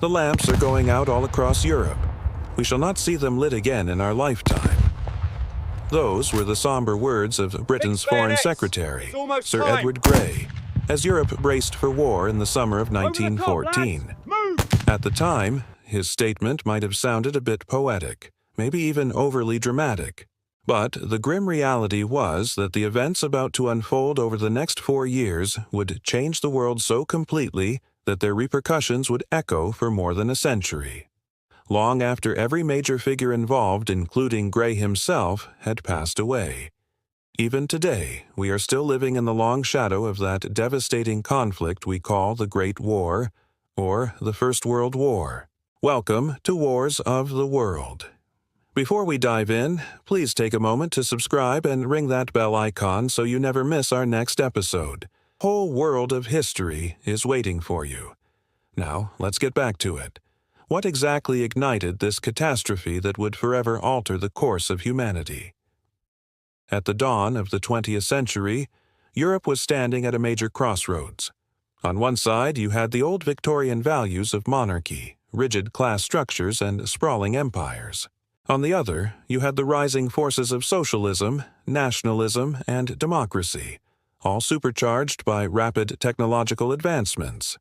The lamps are going out all across Europe. We shall not see them lit again in our lifetime. Those were the somber words of Britain's Foreign Secretary, Sir Edward Grey, as Europe braced for war in the summer of 1914. At the time, his statement might have sounded a bit poetic, maybe even overly dramatic. But the grim reality was that the events about to unfold over the next 4 years would change the world so completely that their repercussions would echo for more than a century. Long after every major figure involved, including Grey himself, had passed away. Even today, we are still living in the long shadow of that devastating conflict we call the Great War, or the First World War. Welcome to Wars of the World. Before we dive in, please take a moment to subscribe and ring that bell icon so you never miss our next episode. A whole world of history is waiting for you. Now, let's get back to it. What exactly ignited this catastrophe that would forever alter the course of humanity? At the dawn of the 20th century, Europe was standing at a major crossroads. On one side, you had the old Victorian values of monarchy, rigid class structures, and sprawling empires. On the other, you had the rising forces of socialism, nationalism, and democracy, all supercharged by rapid technological advancements.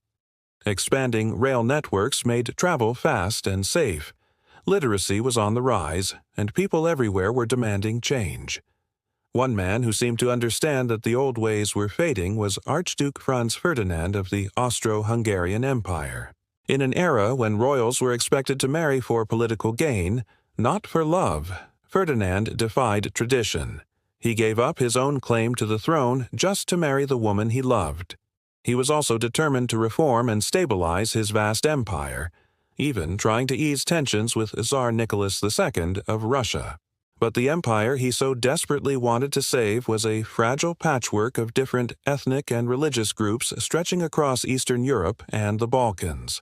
Expanding rail networks made travel fast and safe. Literacy was on the rise, and people everywhere were demanding change. One man who seemed to understand that the old ways were fading was Archduke Franz Ferdinand of the Austro-Hungarian Empire. In an era when royals were expected to marry for political gain, not for love, Ferdinand defied tradition. He gave up his own claim to the throne just to marry the woman he loved. He was also determined to reform and stabilize his vast empire, even trying to ease tensions with Tsar Nicholas II of Russia. But the empire he so desperately wanted to save was a fragile patchwork of different ethnic and religious groups stretching across Eastern Europe and the Balkans.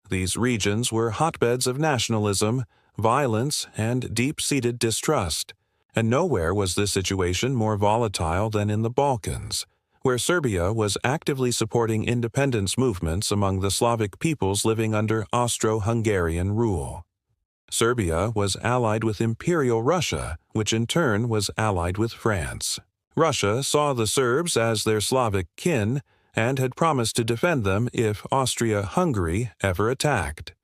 These regions were hotbeds of nationalism, violence, and deep-seated distrust, and nowhere was this situation more volatile than in the Balkans, where Serbia was actively supporting independence movements among the Slavic peoples living under Austro-Hungarian rule. Serbia was allied with Imperial Russia, which in turn was allied with France. Russia saw the Serbs as their Slavic kin and had promised to defend them if Austria-Hungary ever attacked.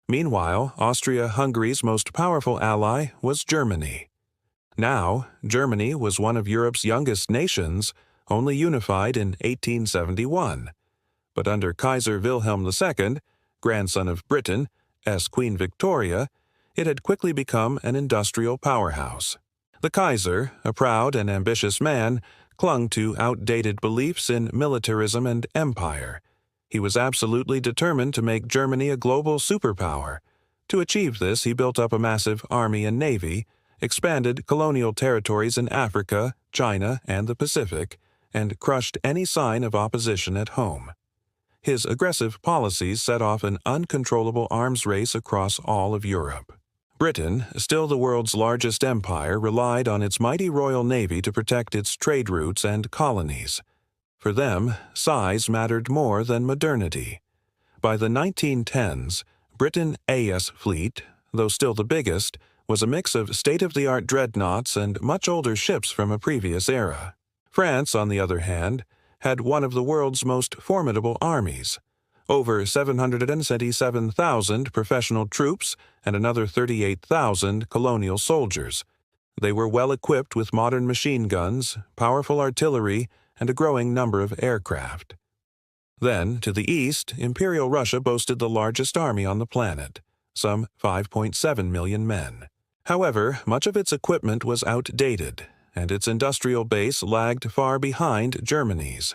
Meanwhile, Austria-Hungary's most powerful ally was Germany. Now, Germany was one of Europe's youngest nations, only unified in 1871. But under Kaiser Wilhelm II, grandson of Britain, as Queen Victoria, it had quickly become an industrial powerhouse. The Kaiser, a proud and ambitious man, clung to outdated beliefs in militarism and empire. He was absolutely determined to make Germany a global superpower. To achieve this, he built up a massive army and navy, expanded colonial territories in Africa, China, and the Pacific, and crushed any sign of opposition at home. His aggressive policies set off an uncontrollable arms race across all of Europe. Britain, still the world's largest empire, relied on its mighty Royal Navy to protect its trade routes and colonies. For them, size mattered more than modernity. By the 1910s, Britain's AS fleet, though still the biggest, was a mix of state-of-the-art dreadnoughts and much older ships from a previous era. France, on the other hand, had one of the world's most formidable armies, over 777,000 professional troops and another 38,000 colonial soldiers. They were well equipped with modern machine guns, powerful artillery, and a growing number of aircraft. Then, to the east, Imperial Russia boasted the largest army on the planet, some 5.7 million men. However, much of its equipment was outdated, and its industrial base lagged far behind Germany's.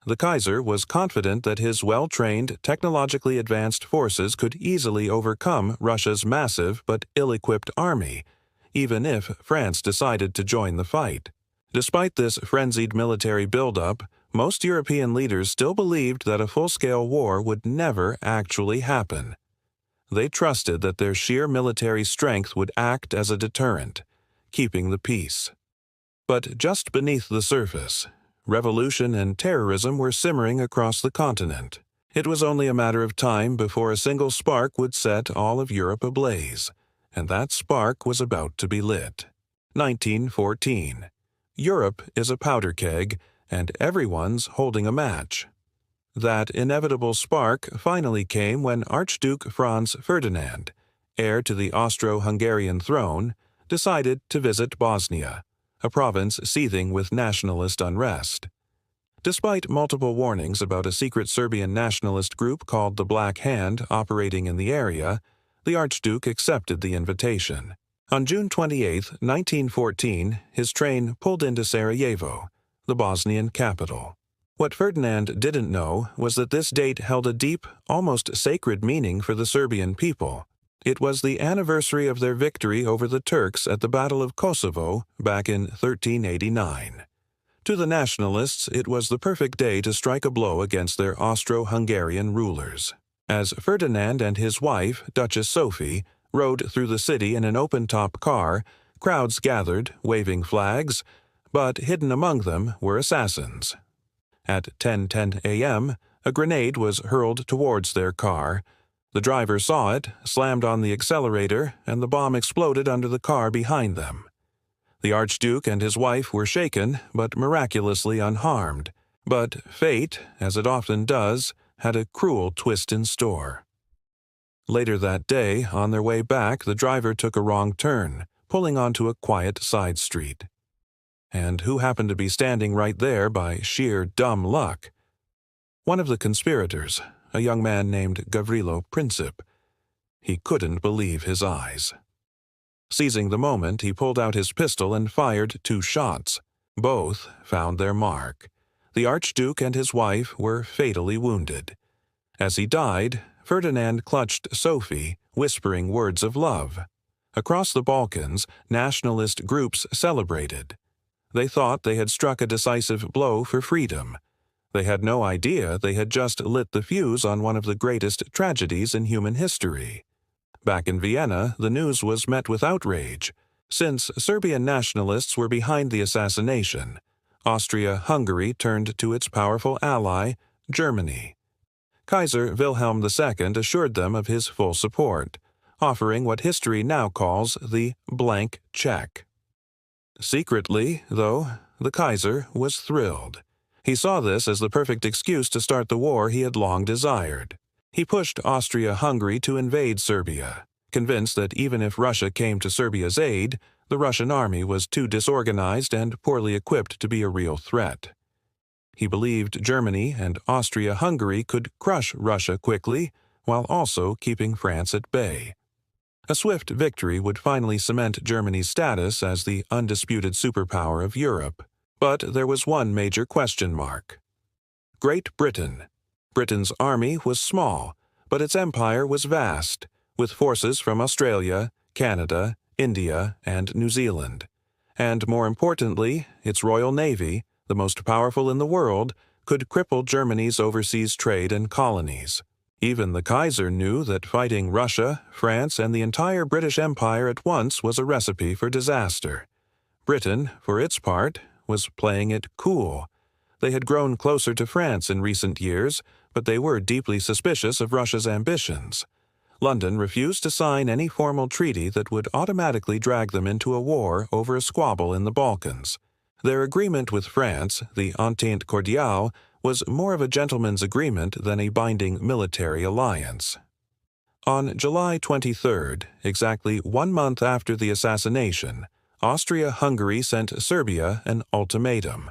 The Kaiser was confident that his well-trained, technologically advanced forces could easily overcome Russia's massive but ill-equipped army, even if France decided to join the fight. Despite this frenzied military buildup, most European leaders still believed that a full-scale war would never actually happen. They trusted that their sheer military strength would act as a deterrent, keeping the peace. But just beneath the surface, revolution and terrorism were simmering across the continent. It was only a matter of time before a single spark would set all of Europe ablaze, and that spark was about to be lit. 1914. Europe is a powder keg, and everyone's holding a match. That inevitable spark finally came when Archduke Franz Ferdinand, heir to the Austro-Hungarian throne, decided to visit Bosnia, a province seething with nationalist unrest. Despite multiple warnings about a secret Serbian nationalist group called the Black Hand operating in the area, the Archduke accepted the invitation. On June 28, 1914, his train pulled into Sarajevo, the Bosnian capital. What Ferdinand didn't know was that this date held a deep, almost sacred meaning for the Serbian people. It was the anniversary of their victory over the Turks at the Battle of Kosovo back in 1389. To the nationalists, it was the perfect day to strike a blow against their Austro-Hungarian rulers. As Ferdinand and his wife, Duchess Sophie, rode through the city in an open-top car, crowds gathered, waving flags, but hidden among them were assassins. At 10:10 a.m., a grenade was hurled towards their car. The driver saw it, slammed on the accelerator, and the bomb exploded under the car behind them. The Archduke and his wife were shaken, but miraculously unharmed. But fate, as it often does, had a cruel twist in store. Later that day, on their way back, the driver took a wrong turn, pulling onto a quiet side street. And who happened to be standing right there by sheer dumb luck? One of the conspirators, a young man named Gavrilo Princip. He couldn't believe his eyes. Seizing the moment, he pulled out his pistol and fired 2 shots. Both found their mark. The Archduke and his wife were fatally wounded. As he died, Ferdinand clutched Sophie, whispering words of love. Across the Balkans, nationalist groups celebrated. They thought they had struck a decisive blow for freedom. They had no idea they had just lit the fuse on one of the greatest tragedies in human history. Back in Vienna, the news was met with outrage. Since Serbian nationalists were behind the assassination, Austria-Hungary turned to its powerful ally, Germany. Kaiser Wilhelm II assured them of his full support, offering what history now calls the blank check. Secretly, though, the Kaiser was thrilled. He saw this as the perfect excuse to start the war he had long desired. He pushed Austria-Hungary to invade Serbia, convinced that even if Russia came to Serbia's aid, the Russian army was too disorganized and poorly equipped to be a real threat. He believed Germany and Austria-Hungary could crush Russia quickly, while also keeping France at bay. A swift victory would finally cement Germany's status as the undisputed superpower of Europe. But there was one major question mark. Great Britain. Britain's army was small, but its empire was vast, with forces from Australia, Canada, India, and New Zealand. And more importantly, its Royal Navy, the most powerful in the world, could cripple Germany's overseas trade and colonies. Even the Kaiser knew that fighting Russia, France, and the entire British Empire at once was a recipe for disaster. Britain, for its part, was playing it cool. They had grown closer to France in recent years, but they were deeply suspicious of Russia's ambitions. London refused to sign any formal treaty that would automatically drag them into a war over a squabble in the Balkans. Their agreement with France, the Entente Cordiale, was more of a gentleman's agreement than a binding military alliance. On July 23rd, exactly 1 month after the assassination, Austria-Hungary sent Serbia an ultimatum.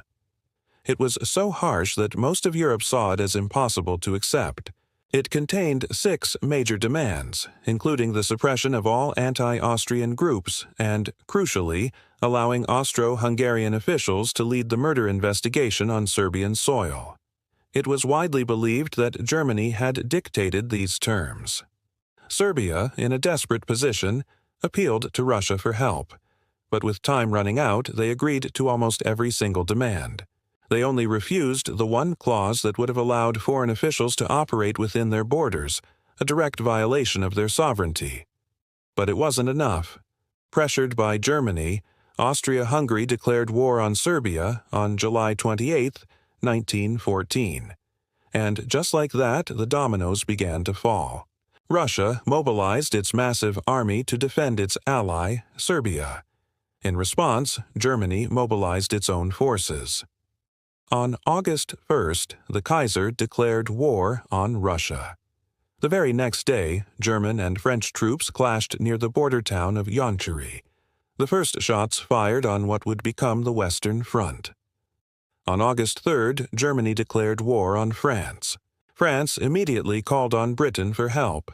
It was so harsh that most of Europe saw it as impossible to accept. It contained 6 major demands, including the suppression of all anti-Austrian groups and, crucially, allowing Austro-Hungarian officials to lead the murder investigation on Serbian soil. It was widely believed that Germany had dictated these terms. Serbia, in a desperate position, appealed to Russia for help. But with time running out, they agreed to almost every single demand. They only refused the one clause that would have allowed foreign officials to operate within their borders, a direct violation of their sovereignty. But it wasn't enough. Pressured by Germany, Austria-Hungary declared war on Serbia on July 28, 1914. And just like that, the dominoes began to fall. Russia mobilized its massive army to defend its ally, Serbia. In response, Germany mobilized its own forces. On August 1st, the Kaiser declared war on Russia. The very next day, German and French troops clashed near the border town of Yonchuri. The first shots fired on what would become the Western Front. On August 3rd, Germany declared war on France. France immediately called on Britain for help.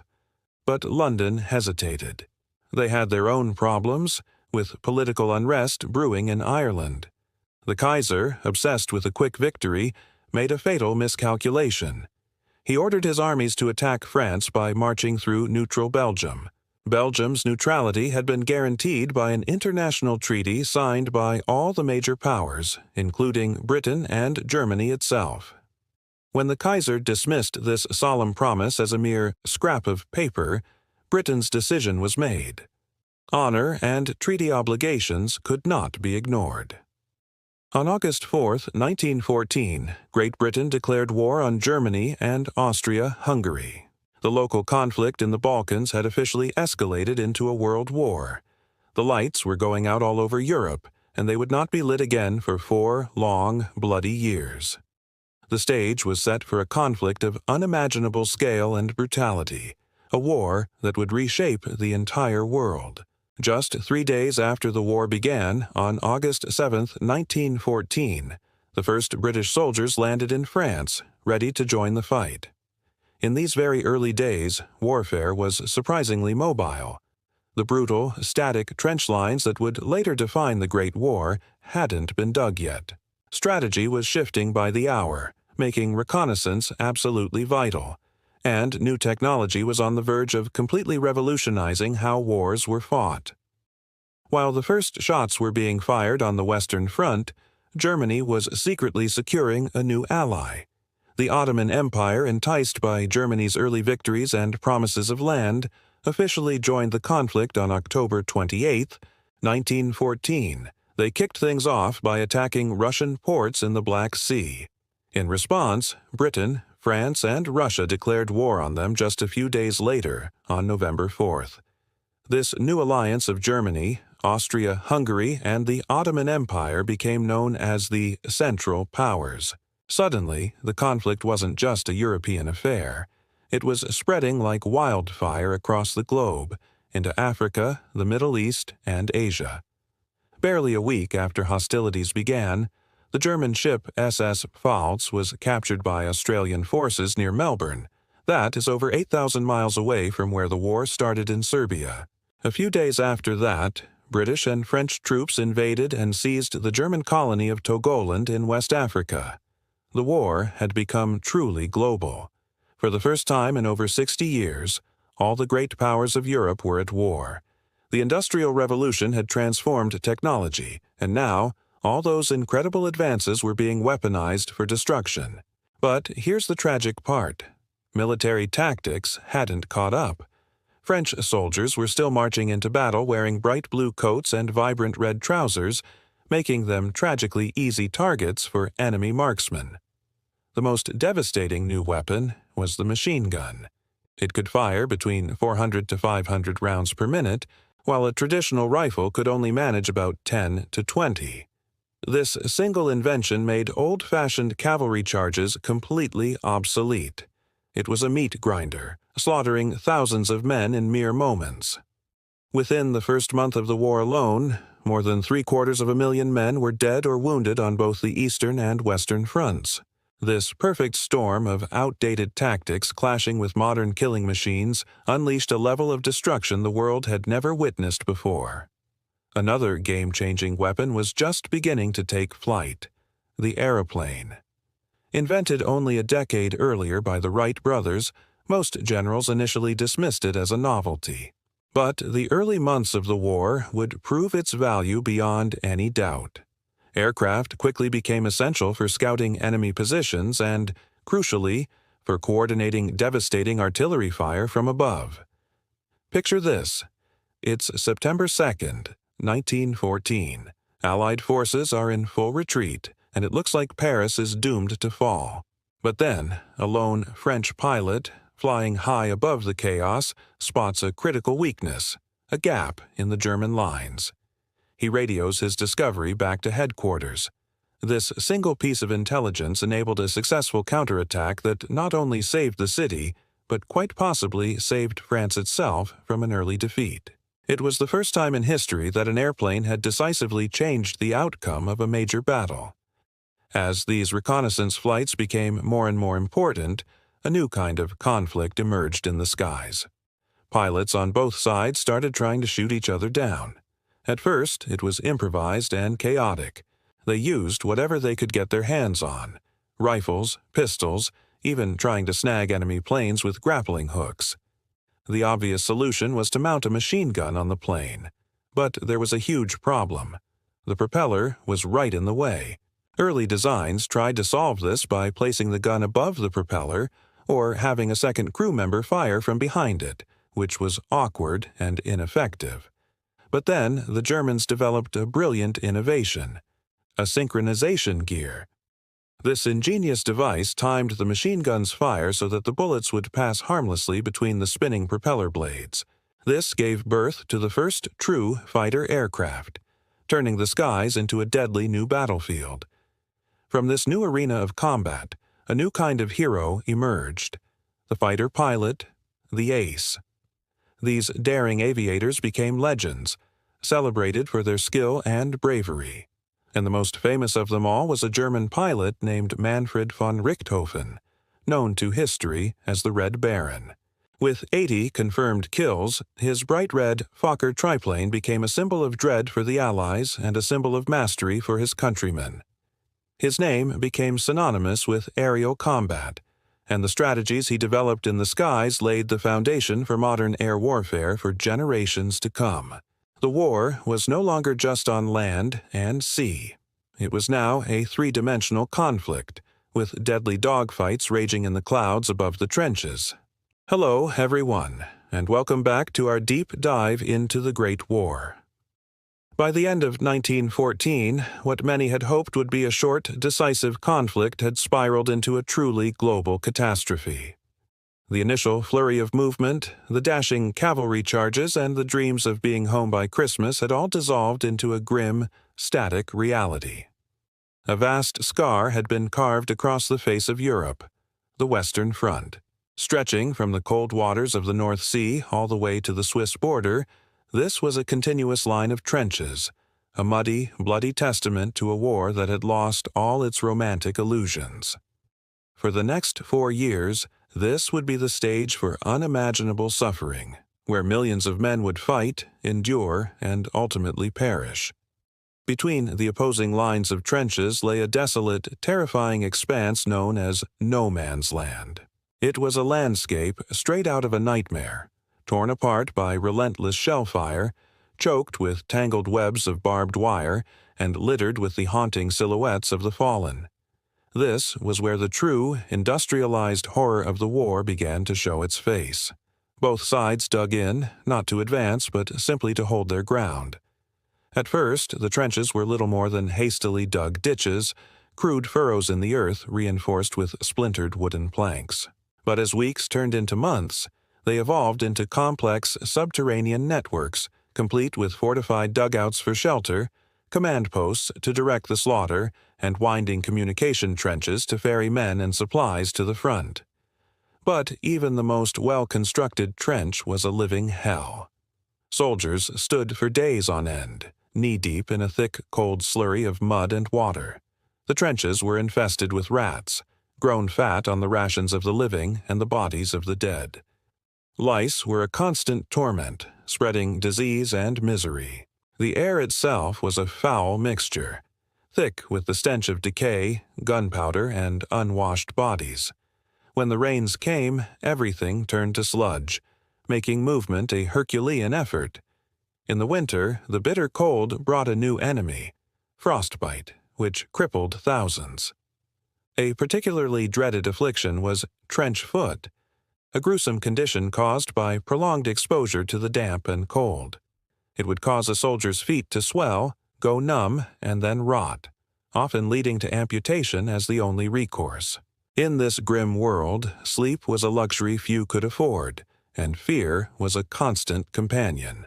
But London hesitated. They had their own problems, with political unrest brewing in Ireland. The Kaiser, obsessed with a quick victory, made a fatal miscalculation. He ordered his armies to attack France by marching through neutral Belgium. Belgium's neutrality had been guaranteed by an international treaty signed by all the major powers, including Britain and Germany itself. When the Kaiser dismissed this solemn promise as a mere scrap of paper, Britain's decision was made. Honor and treaty obligations could not be ignored. On August 4, 1914, Great Britain declared war on Germany and Austria-Hungary. The local conflict in the Balkans had officially escalated into a world war. The lights were going out all over Europe, and they would not be lit again for 4 long, bloody years. The stage was set for a conflict of unimaginable scale and brutality, a war that would reshape the entire world. Just 3 days after the war began, on August 7, 1914, the first British soldiers landed in France, ready to join the fight. In these very early days, warfare was surprisingly mobile. The brutal, static trench lines that would later define the Great War hadn't been dug yet. Strategy was shifting by the hour, making reconnaissance absolutely vital. And new technology was on the verge of completely revolutionizing how wars were fought. While the first shots were being fired on the Western Front, Germany was secretly securing a new ally. The Ottoman Empire, enticed by Germany's early victories and promises of land, officially joined the conflict on October 28, 1914. They kicked things off by attacking Russian ports in the Black Sea. In response, Britain, France, and Russia declared war on them just a few days later, on November 4th. This new alliance of Germany, Austria-Hungary, and the Ottoman Empire became known as the Central Powers. Suddenly, the conflict wasn't just a European affair. It was spreading like wildfire across the globe, into Africa, the Middle East, and Asia. Barely a week after hostilities began, the German ship SS Pfalz was captured by Australian forces near Melbourne. That is over 8,000 miles away from where the war started in Serbia. A few days after that, British and French troops invaded and seized the German colony of Togoland in West Africa. The war had become truly global. For the first time in over 60 years, all the great powers of Europe were at war. The Industrial Revolution had transformed technology, and now, all those incredible advances were being weaponized for destruction. But here's the tragic part. Military tactics hadn't caught up. French soldiers were still marching into battle wearing bright blue coats and vibrant red trousers, making them tragically easy targets for enemy marksmen. The most devastating new weapon was the machine gun. It could fire between 400 to 500 rounds per minute, while a traditional rifle could only manage about 10 to 20. This single invention made old-fashioned cavalry charges completely obsolete. It was a meat grinder, slaughtering thousands of men in mere moments. Within the first month of the war alone, more than 750,000 men were dead or wounded on both the Eastern and Western fronts. This perfect storm of outdated tactics clashing with modern killing machines unleashed a level of destruction the world had never witnessed before. Another game-changing weapon was just beginning to take flight: the aeroplane. Invented only a decade earlier by the Wright brothers, most generals initially dismissed it as a novelty. But the early months of the war would prove its value beyond any doubt. Aircraft quickly became essential for scouting enemy positions and, crucially, for coordinating devastating artillery fire from above. Picture this. It's September 2nd, 1914. Allied forces are in full retreat, and it looks like Paris is doomed to fall. But then, a lone French pilot, flying high above the chaos, spots a critical weakness, a gap in the German lines. He radios his discovery back to headquarters. This single piece of intelligence enabled a successful counterattack that not only saved the city, but quite possibly saved France itself from an early defeat. It was the first time in history that an airplane had decisively changed the outcome of a major battle. As these reconnaissance flights became more and more important, a new kind of conflict emerged in the skies. Pilots on both sides started trying to shoot each other down. At first, it was improvised and chaotic. They used whatever they could get their hands on: rifles, pistols, even trying to snag enemy planes with grappling hooks. The obvious solution was to mount a machine gun on the plane. But there was a huge problem. The propeller was right in the way. Early designs tried to solve this by placing the gun above the propeller or having a second crew member fire from behind it, which was awkward and ineffective. But then the Germans developed a brilliant innovation: a synchronization gear. This ingenious device timed the machine gun's fire so that the bullets would pass harmlessly between the spinning propeller blades. This gave birth to the first true fighter aircraft, turning the skies into a deadly new battlefield. From this new arena of combat, a new kind of hero emerged: the fighter pilot, the ace. These daring aviators became legends, celebrated for their skill and bravery. And the most famous of them all was a German pilot named Manfred von Richthofen, known to history as the Red Baron. With 80 confirmed kills, his bright red Fokker triplane became a symbol of dread for the Allies and a symbol of mastery for his countrymen. His name became synonymous with aerial combat, and the strategies he developed in the skies laid the foundation for modern air warfare for generations to come. The war was no longer just on land and sea. It was now a three-dimensional conflict, with deadly dogfights raging in the clouds above the trenches. Hello, everyone, and welcome back to our deep dive into the Great War. By the end of 1914, what many had hoped would be a short, decisive conflict had spiraled into a truly global catastrophe. The initial flurry of movement, the dashing cavalry charges, and the dreams of being home by Christmas had all dissolved into a grim, static reality. A vast scar had been carved across the face of Europe, the Western Front. Stretching from the cold waters of the North Sea all the way to the Swiss border, this was a continuous line of trenches, a muddy, bloody testament to a war that had lost all its romantic illusions. For the next 4 years, this would be the stage for unimaginable suffering, where millions of men would fight, endure, and ultimately perish. Between the opposing lines of trenches lay a desolate, terrifying expanse known as No Man's Land. It was a landscape straight out of a nightmare, torn apart by relentless shell fire, choked with tangled webs of barbed wire, and littered with the haunting silhouettes of the fallen. This was where the true, industrialized horror of the war began to show its face. Both sides dug in, not to advance, but simply to hold their ground. At first, the trenches were little more than hastily dug ditches, crude furrows in the earth reinforced with splintered wooden planks. But as weeks turned into months, they evolved into complex subterranean networks, complete with fortified dugouts for shelter, command posts to direct the slaughter, and winding communication trenches to ferry men and supplies to the front. But even the most well-constructed trench was a living hell. Soldiers stood for days on end, knee-deep in a thick, cold slurry of mud and water. The trenches were infested with rats, grown fat on the rations of the living and the bodies of the dead. Lice were a constant torment, spreading disease and misery. The air itself was a foul mixture, thick with the stench of decay, gunpowder, and unwashed bodies. When the rains came, everything turned to sludge, making movement a Herculean effort. In the winter, the bitter cold brought a new enemy, frostbite, which crippled thousands. A particularly dreaded affliction was trench foot, a gruesome condition caused by prolonged exposure to the damp and cold. It would cause a soldier's feet to swell, go numb, and then rot, often leading to amputation as the only recourse. In this grim world, sleep was a luxury few could afford, and fear was a constant companion.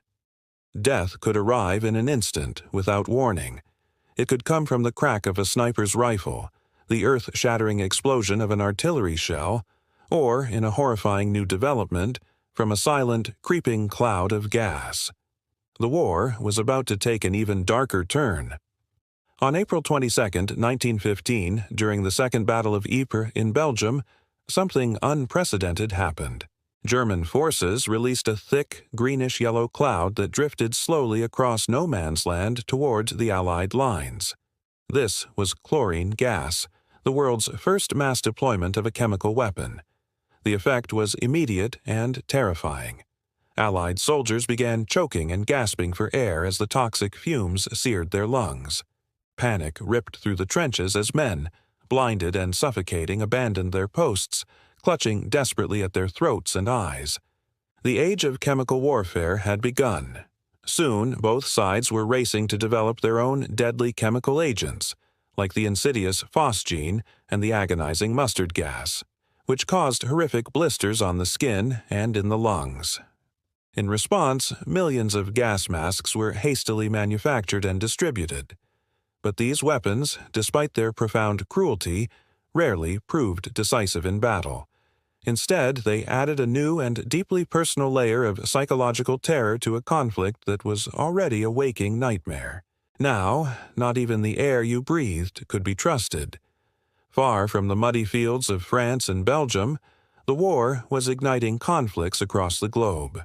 Death could arrive in an instant, without warning. It could come from the crack of a sniper's rifle, the earth-shattering explosion of an artillery shell, or, in a horrifying new development, from a silent, creeping cloud of gas. The war was about to take an even darker turn. On April 22, 1915, during the Second Battle of Ypres in Belgium, something unprecedented happened. German forces released a thick, greenish-yellow cloud that drifted slowly across no man's land towards the Allied lines. This was chlorine gas, the world's first mass deployment of a chemical weapon. The effect was immediate and terrifying. Allied soldiers began choking and gasping for air as the toxic fumes seared their lungs. Panic ripped through the trenches as men, blinded and suffocating, abandoned their posts, clutching desperately at their throats and eyes. The age of chemical warfare had begun. Soon, both sides were racing to develop their own deadly chemical agents, like the insidious phosgene and the agonizing mustard gas, which caused horrific blisters on the skin and in the lungs. In response, millions of gas masks were hastily manufactured and distributed. But these weapons, despite their profound cruelty, rarely proved decisive in battle. Instead, they added a new and deeply personal layer of psychological terror to a conflict that was already a waking nightmare. Now, not even the air you breathed could be trusted. Far from the muddy fields of France and Belgium, the war was igniting conflicts across the globe.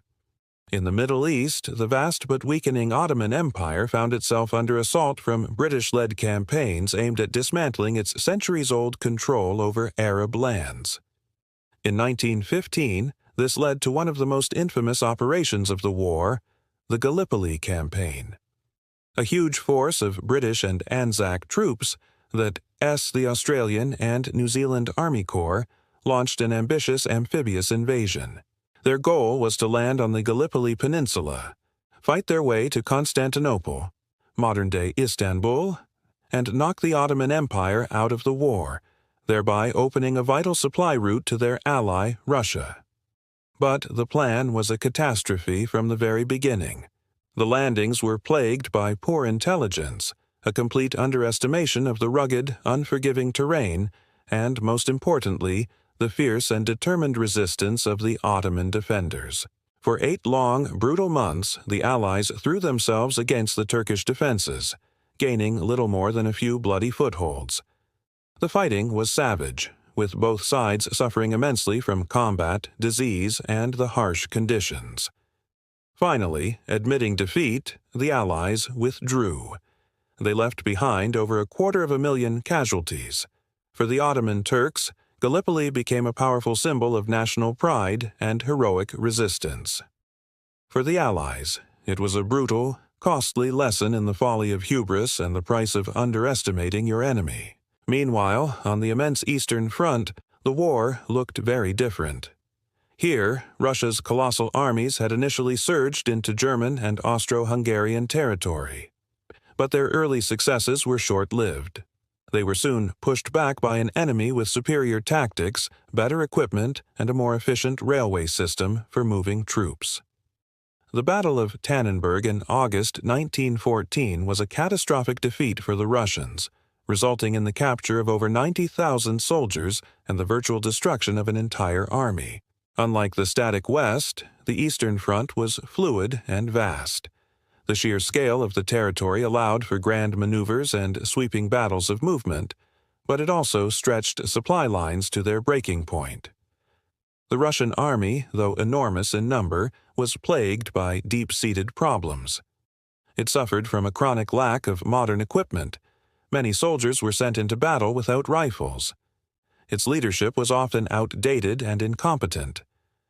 In the Middle East, the vast but weakening Ottoman Empire found itself under assault from British-led campaigns aimed at dismantling its centuries-old control over Arab lands. In 1915, this led to one of the most infamous operations of the war, the Gallipoli Campaign. A huge force of British and Anzac troops that the Australian and New Zealand Army Corps launched an ambitious amphibious invasion. Their goal was to land on the Gallipoli Peninsula, fight their way to Constantinople, modern-day Istanbul, and knock the Ottoman Empire out of the war, thereby opening a vital supply route to their ally, Russia. But the plan was a catastrophe from the very beginning. The landings were plagued by poor intelligence, a complete underestimation of the rugged, unforgiving terrain, and, most importantly, the fierce and determined resistance of the Ottoman defenders. For 8 long, brutal months, the Allies threw themselves against the Turkish defenses, gaining little more than a few bloody footholds. The fighting was savage, with both sides suffering immensely from combat, disease, and the harsh conditions. Finally, admitting defeat, the Allies withdrew. They left behind over 250,000 casualties. For the Ottoman Turks, Gallipoli became a powerful symbol of national pride and heroic resistance. For the Allies, it was a brutal, costly lesson in the folly of hubris and the price of underestimating your enemy. Meanwhile, on the immense Eastern Front, the war looked very different. Here, Russia's colossal armies had initially surged into German and Austro-Hungarian territory. But their early successes were short-lived. They were soon pushed back by an enemy with superior tactics, better equipment, and a more efficient railway system for moving troops. The Battle of Tannenberg in August 1914 was a catastrophic defeat for the Russians, resulting in the capture of over 90,000 soldiers and the virtual destruction of an entire army. Unlike the static West, the Eastern Front was fluid and vast. The sheer scale of the territory allowed for grand maneuvers and sweeping battles of movement, but it also stretched supply lines to their breaking point. The Russian army, though enormous in number, was plagued by deep-seated problems. It suffered from a chronic lack of modern equipment. Many soldiers were sent into battle without rifles. Its leadership was often outdated and incompetent,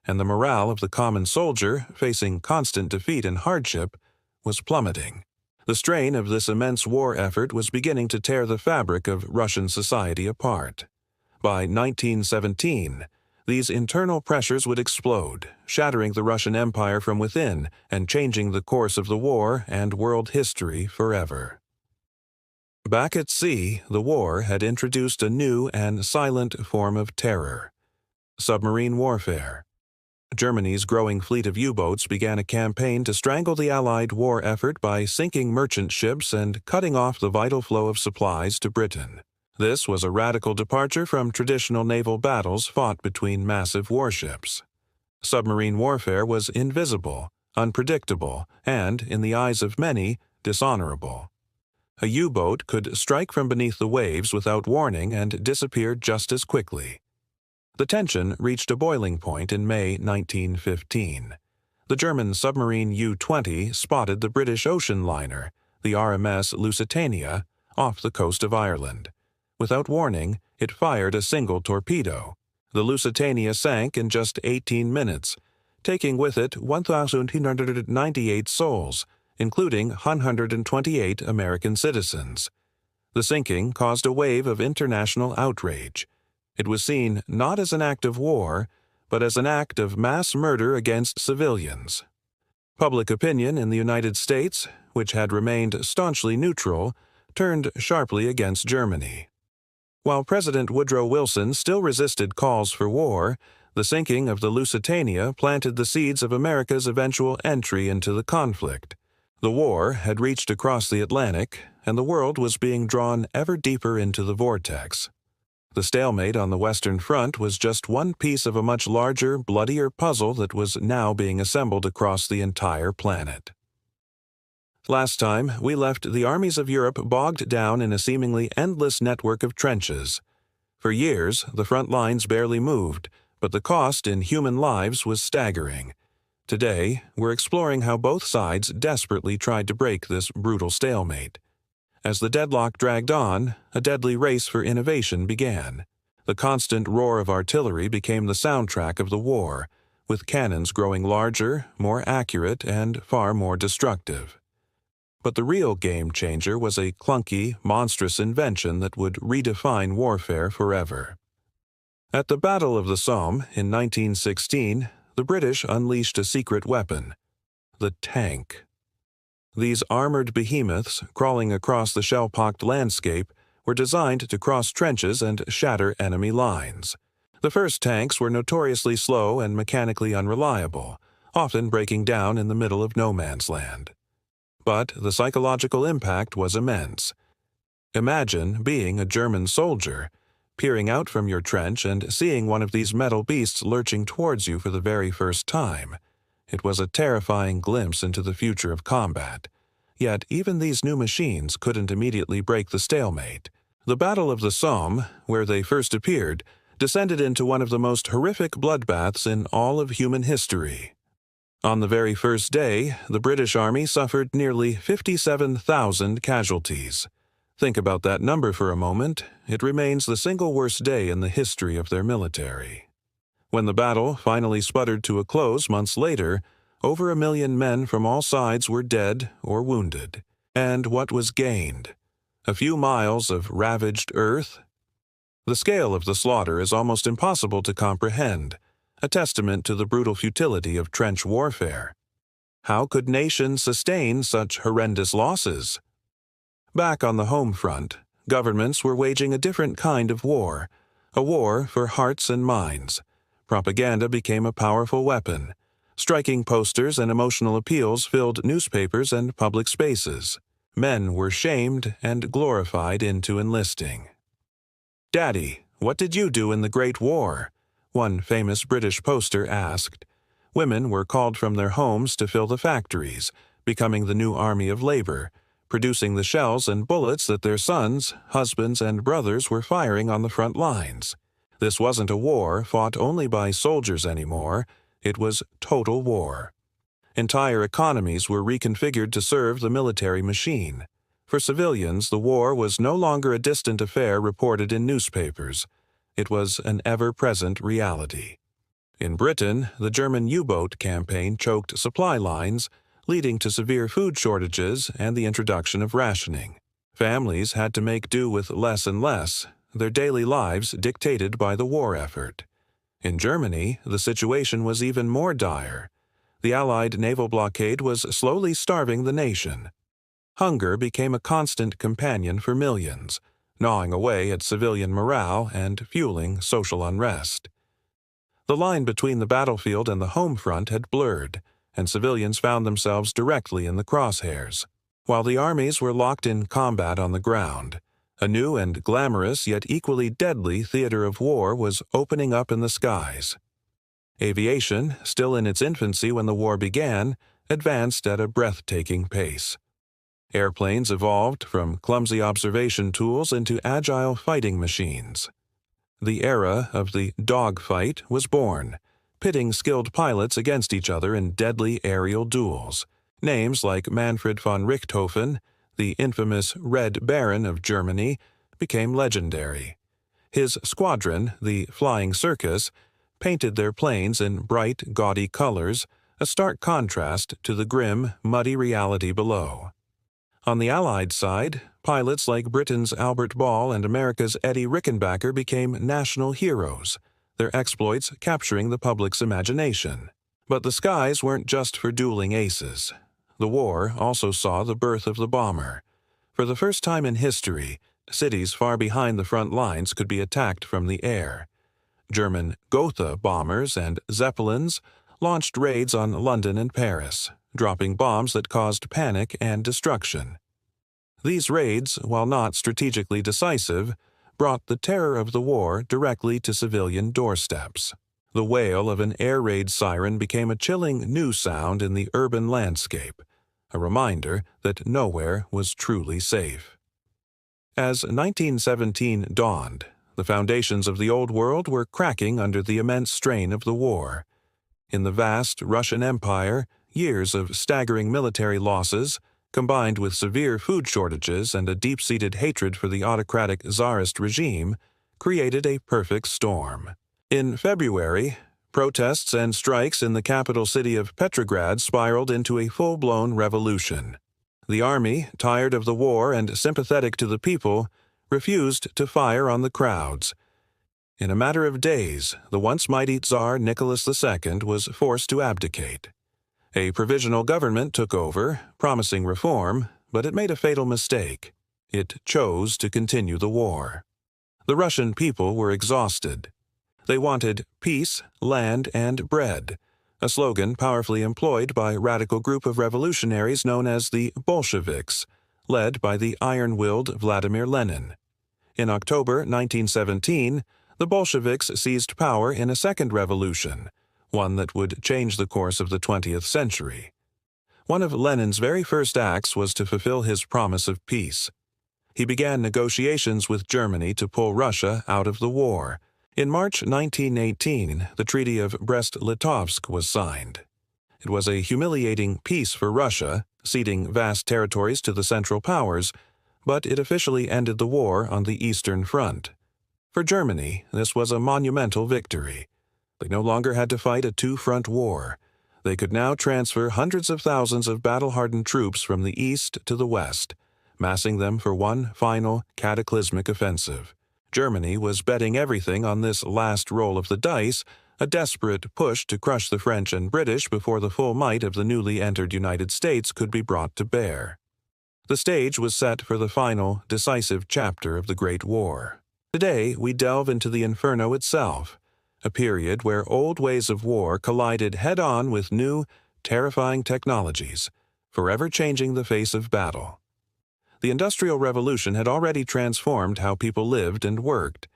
and the morale of the common soldier, facing constant defeat and hardship, was plummeting. The strain of this immense war effort was beginning to tear the fabric of Russian society apart. By 1917, these internal pressures would explode, shattering the Russian Empire from within and changing the course of the war and world history forever. Back at sea, the war had introduced a new and silent form of terror: submarine warfare. Germany's growing fleet of U-boats began a campaign to strangle the Allied war effort by sinking merchant ships and cutting off the vital flow of supplies to Britain. This was a radical departure from traditional naval battles fought between massive warships. Submarine warfare was invisible, unpredictable, and, in the eyes of many, dishonorable. A U-boat could strike from beneath the waves without warning and disappear just as quickly. The tension reached a boiling point in May 1915. The German submarine U-20 spotted the British ocean liner, the RMS Lusitania, off the coast of Ireland. Without warning, it fired a single torpedo. The Lusitania sank in just 18 minutes, taking with it 1,298 souls, including 128 American citizens. The sinking caused a wave of international outrage. It was seen not as an act of war, but as an act of mass murder against civilians. Public opinion in the United States, which had remained staunchly neutral, turned sharply against Germany. While President Woodrow Wilson still resisted calls for war, the sinking of the Lusitania planted the seeds of America's eventual entry into the conflict. The war had reached across the Atlantic, and the world was being drawn ever deeper into the vortex. The stalemate on the Western Front was just one piece of a much larger, bloodier puzzle that was now being assembled across the entire planet. Last time, we left the armies of Europe bogged down in a seemingly endless network of trenches. For years, the front lines barely moved, but the cost in human lives was staggering. Today, we're exploring how both sides desperately tried to break this brutal stalemate. As the deadlock dragged on, a deadly race for innovation began. The constant roar of artillery became the soundtrack of the war, with cannons growing larger, more accurate, and far more destructive. But the real game-changer was a clunky, monstrous invention that would redefine warfare forever. At the Battle of the Somme in 1916, the British unleashed a secret weapon: the tank. These armored behemoths, crawling across the shell-pocked landscape, were designed to cross trenches and shatter enemy lines. The first tanks were notoriously slow and mechanically unreliable, often breaking down in the middle of no man's land. But the psychological impact was immense. Imagine being a German soldier, peering out from your trench and seeing one of these metal beasts lurching towards you for the very first time. It was a terrifying glimpse into the future of combat. Yet even these new machines couldn't immediately break the stalemate. The Battle of the Somme, where they first appeared, descended into one of the most horrific bloodbaths in all of human history. On the very first day, the British Army suffered nearly 57,000 casualties. Think about that number for a moment. It remains the single worst day in the history of their military. When the battle finally sputtered to a close months later, over 1 million men from all sides were dead or wounded. And what was gained? A few miles of ravaged earth? The scale of the slaughter is almost impossible to comprehend, a testament to the brutal futility of trench warfare. How could nations sustain such horrendous losses? Back on the home front, governments were waging a different kind of war, a war for hearts and minds. Propaganda became a powerful weapon. Striking posters and emotional appeals filled newspapers and public spaces. Men were shamed and glorified into enlisting. "Daddy, what did you do in the Great War?" one famous British poster asked. Women were called from their homes to fill the factories, becoming the new army of labor, producing the shells and bullets that their sons, husbands, and brothers were firing on the front lines. This wasn't a war fought only by soldiers anymore. It was total war. Entire economies were reconfigured to serve the military machine. For civilians, the war was no longer a distant affair reported in newspapers. It was an ever-present reality. In Britain, the German U-boat campaign choked supply lines, leading to severe food shortages and the introduction of rationing. Families had to make do with less and less, their daily lives dictated by the war effort. In Germany, the situation was even more dire. The Allied naval blockade was slowly starving the nation. hunger became a constant companion for millions, gnawing away at civilian morale and fueling social unrest. The line between the battlefield and the home front had blurred, and civilians found themselves directly in the crosshairs. While the armies were locked in combat on the ground, a new and glamorous yet equally deadly theater of war was opening up in the skies. Aviation, still in its infancy when the war began, advanced at a breathtaking pace. Airplanes evolved from clumsy observation tools into agile fighting machines. The era of the dogfight was born, pitting skilled pilots against each other in deadly aerial duels. Names like Manfred von Richthofen, the infamous Red Baron of Germany, became legendary. His squadron, the Flying Circus, painted their planes in bright, gaudy colors, a stark contrast to the grim, muddy reality below. On the Allied side, pilots like Britain's Albert Ball and America's Eddie Rickenbacker became national heroes, their exploits capturing the public's imagination. But the skies weren't just for dueling aces. The war also saw the birth of the bomber. For the first time in history, cities far behind the front lines could be attacked from the air. German Gotha bombers and Zeppelins launched raids on London and Paris, dropping bombs that caused panic and destruction. These raids, while not strategically decisive, brought the terror of the war directly to civilian doorsteps. The wail of an air raid siren became a chilling new sound in the urban landscape, a reminder that nowhere was truly safe. As 1917 dawned, the foundations of the old world were cracking under the immense strain of the war. In the vast Russian Empire, years of staggering military losses, combined with severe food shortages and a deep-seated hatred for the autocratic Tsarist regime, created a perfect storm. In February, protests and strikes in the capital city of Petrograd spiraled into a full-blown revolution. The army, tired of the war and sympathetic to the people, refused to fire on the crowds. In a matter of days, the once mighty Tsar Nicholas II was forced to abdicate. A provisional government took over, promising reform, but it made a fatal mistake. It chose to continue the war. The Russian people were exhausted. They wanted peace, land, and bread, a slogan powerfully employed by a radical group of revolutionaries known as the Bolsheviks, led by the iron-willed Vladimir Lenin. In October 1917, the Bolsheviks seized power in a second revolution, one that would change the course of the 20th century. One of Lenin's very first acts was to fulfill his promise of peace. He began negotiations with Germany to pull Russia out of the war. In March 1918, the Treaty of Brest-Litovsk was signed. It was a humiliating peace for Russia, ceding vast territories to the Central Powers, but it officially ended the war on the Eastern Front. For Germany, this was a monumental victory. They no longer had to fight a two-front war. They could now transfer hundreds of thousands of battle-hardened troops from the east to the west, massing them for one final, cataclysmic offensive. Germany was betting everything on this last roll of the dice, a desperate push to crush the French and British before the full might of the newly entered United States could be brought to bear. The stage was set for the final, decisive chapter of the Great War. Today, we delve into the inferno itself, a period where old ways of war collided head-on with new, terrifying technologies, forever changing the face of battle. The Industrial Revolution had already transformed how people lived and worked.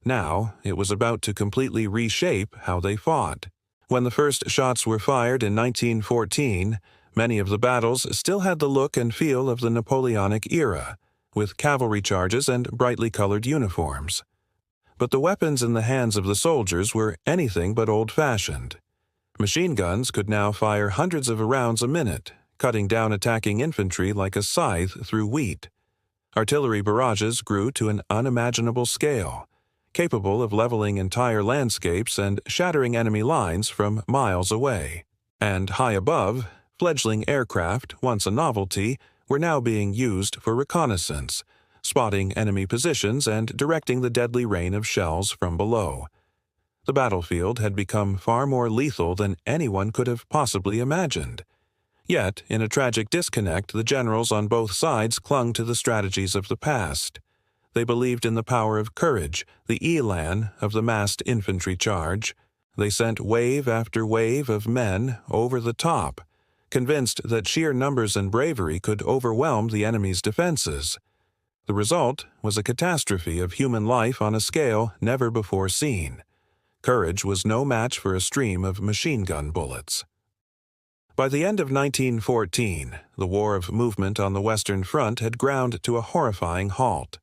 Now, it was about to completely reshape how they fought. When the first shots were fired in 1914, many of the battles still had the look and feel of the Napoleonic era, with cavalry charges and brightly colored uniforms. But the weapons in the hands of the soldiers were anything but old-fashioned. Machine guns could now fire hundreds of rounds a minute, cutting down attacking infantry like a scythe through wheat. Artillery barrages grew to an unimaginable scale, capable of leveling entire landscapes and shattering enemy lines from miles away. And high above, fledgling aircraft, once a novelty, were now being used for reconnaissance, spotting enemy positions and directing the deadly rain of shells from below. The battlefield had become far more lethal than anyone could have possibly imagined. Yet, in a tragic disconnect, the generals on both sides clung to the strategies of the past. They believed in the power of courage, the elan of the massed infantry charge. They sent wave after wave of men over the top, convinced that sheer numbers and bravery could overwhelm the enemy's defenses. The result was a catastrophe of human life on a scale never before seen. Courage was no match for a stream of machine gun bullets. By the end of 1914, the war of movement on the Western Front had ground to a horrifying halt.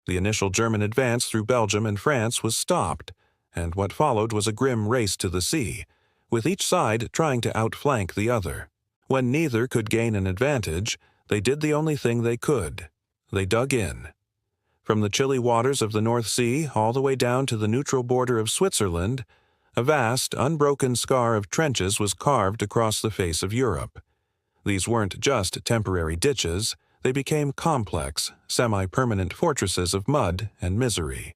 The initial German advance through Belgium and France was stopped, and what followed was a grim race to the sea, with each side trying to outflank the other. When neither could gain an advantage, they did the only thing they could. They dug in. From the chilly waters of the North Sea all the way down to the neutral border of Switzerland, a vast, unbroken scar of trenches was carved across the face of Europe. These weren't just temporary ditches, they became complex, semi-permanent fortresses of mud and misery.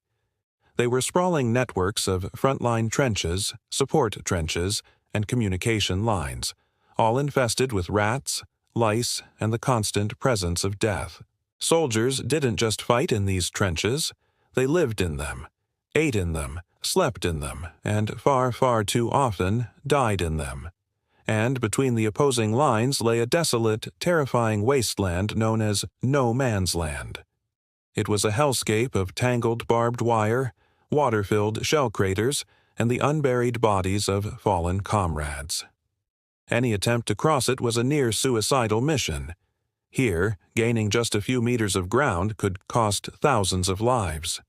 They were sprawling networks of frontline trenches, support trenches, and communication lines, all infested with rats, lice, and the constant presence of death. Soldiers didn't just fight in these trenches, they lived in them, ate in them, slept in them, and far, far too often died in them. And between the opposing lines lay a desolate, terrifying wasteland known as No Man's Land. It was a hellscape of tangled barbed wire, water-filled shell craters, and the unburied bodies of fallen comrades. Any attempt to cross it was a near-suicidal mission. Here, gaining just a few meters of ground could cost thousands of lives.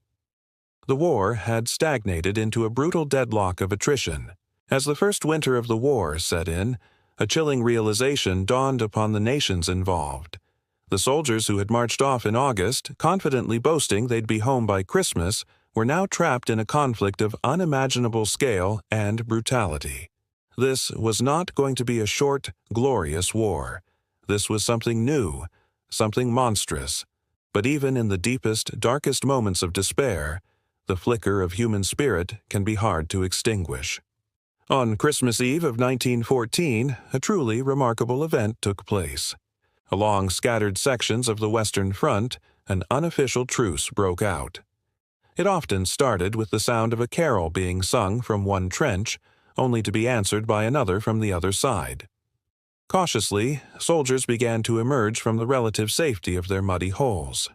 The war had stagnated into a brutal deadlock of attrition. As the first winter of the war set in, a chilling realization dawned upon the nations involved. The soldiers who had marched off in August, confidently boasting they'd be home by Christmas, were now trapped in a conflict of unimaginable scale and brutality. This was not going to be a short, glorious war. This was something new, something monstrous. But even in the deepest, darkest moments of despair, the flicker of human spirit can be hard to extinguish. On Christmas Eve of 1914, a truly remarkable event took place. Along scattered sections of the Western Front, an unofficial truce broke out. It often started with the sound of a carol being sung from one trench, only to be answered by another from the other side. Cautiously, soldiers began to emerge from the relative safety of their muddy holes.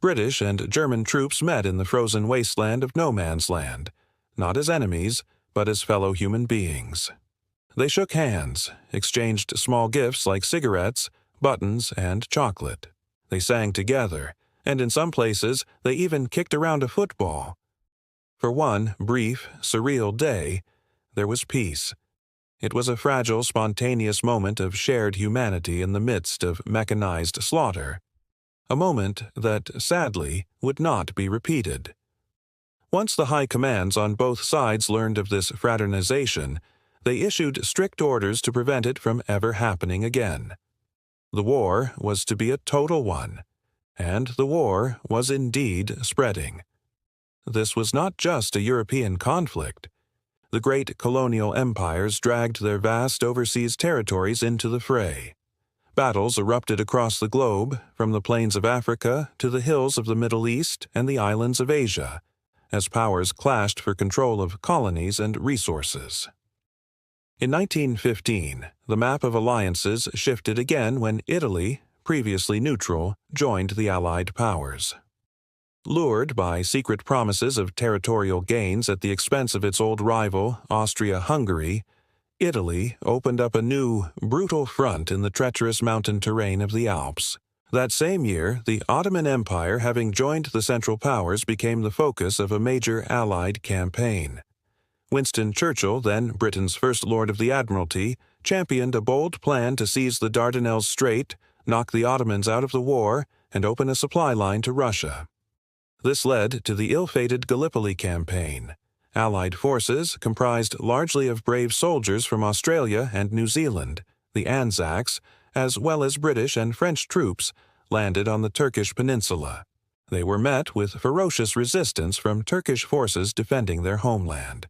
British and German troops met in the frozen wasteland of No Man's Land, not as enemies, but as fellow human beings. They shook hands, exchanged small gifts like cigarettes, buttons, and chocolate. They sang together, and in some places they even kicked around a football. For one brief, surreal day, there was peace. It was a fragile, spontaneous moment of shared humanity in the midst of mechanized slaughter. A moment that, sadly, would not be repeated. Once the high commands on both sides learned of this fraternization, they issued strict orders to prevent it from ever happening again. The war was to be a total one, and the war was indeed spreading. This was not just a European conflict. The great colonial empires dragged their vast overseas territories into the fray. Battles erupted across the globe, from the plains of Africa to the hills of the Middle East and the islands of Asia, as powers clashed for control of colonies and resources. In 1915, the map of alliances shifted again when Italy, previously neutral, joined the Allied powers. Lured by secret promises of territorial gains at the expense of its old rival, Austria-Hungary, Italy opened up a new, brutal front in the treacherous mountain terrain of the Alps. That same year, the Ottoman Empire, having joined the Central Powers, became the focus of a major Allied campaign. Winston Churchill, then Britain's First Lord of the Admiralty, championed a bold plan to seize the Dardanelles Strait, knock the Ottomans out of the war, and open a supply line to Russia. This led to the ill-fated Gallipoli campaign. Allied forces, comprised largely of brave soldiers from Australia and New Zealand, the Anzacs, as well as British and French troops, landed on the Turkish peninsula. They were met with ferocious resistance from Turkish forces defending their homeland.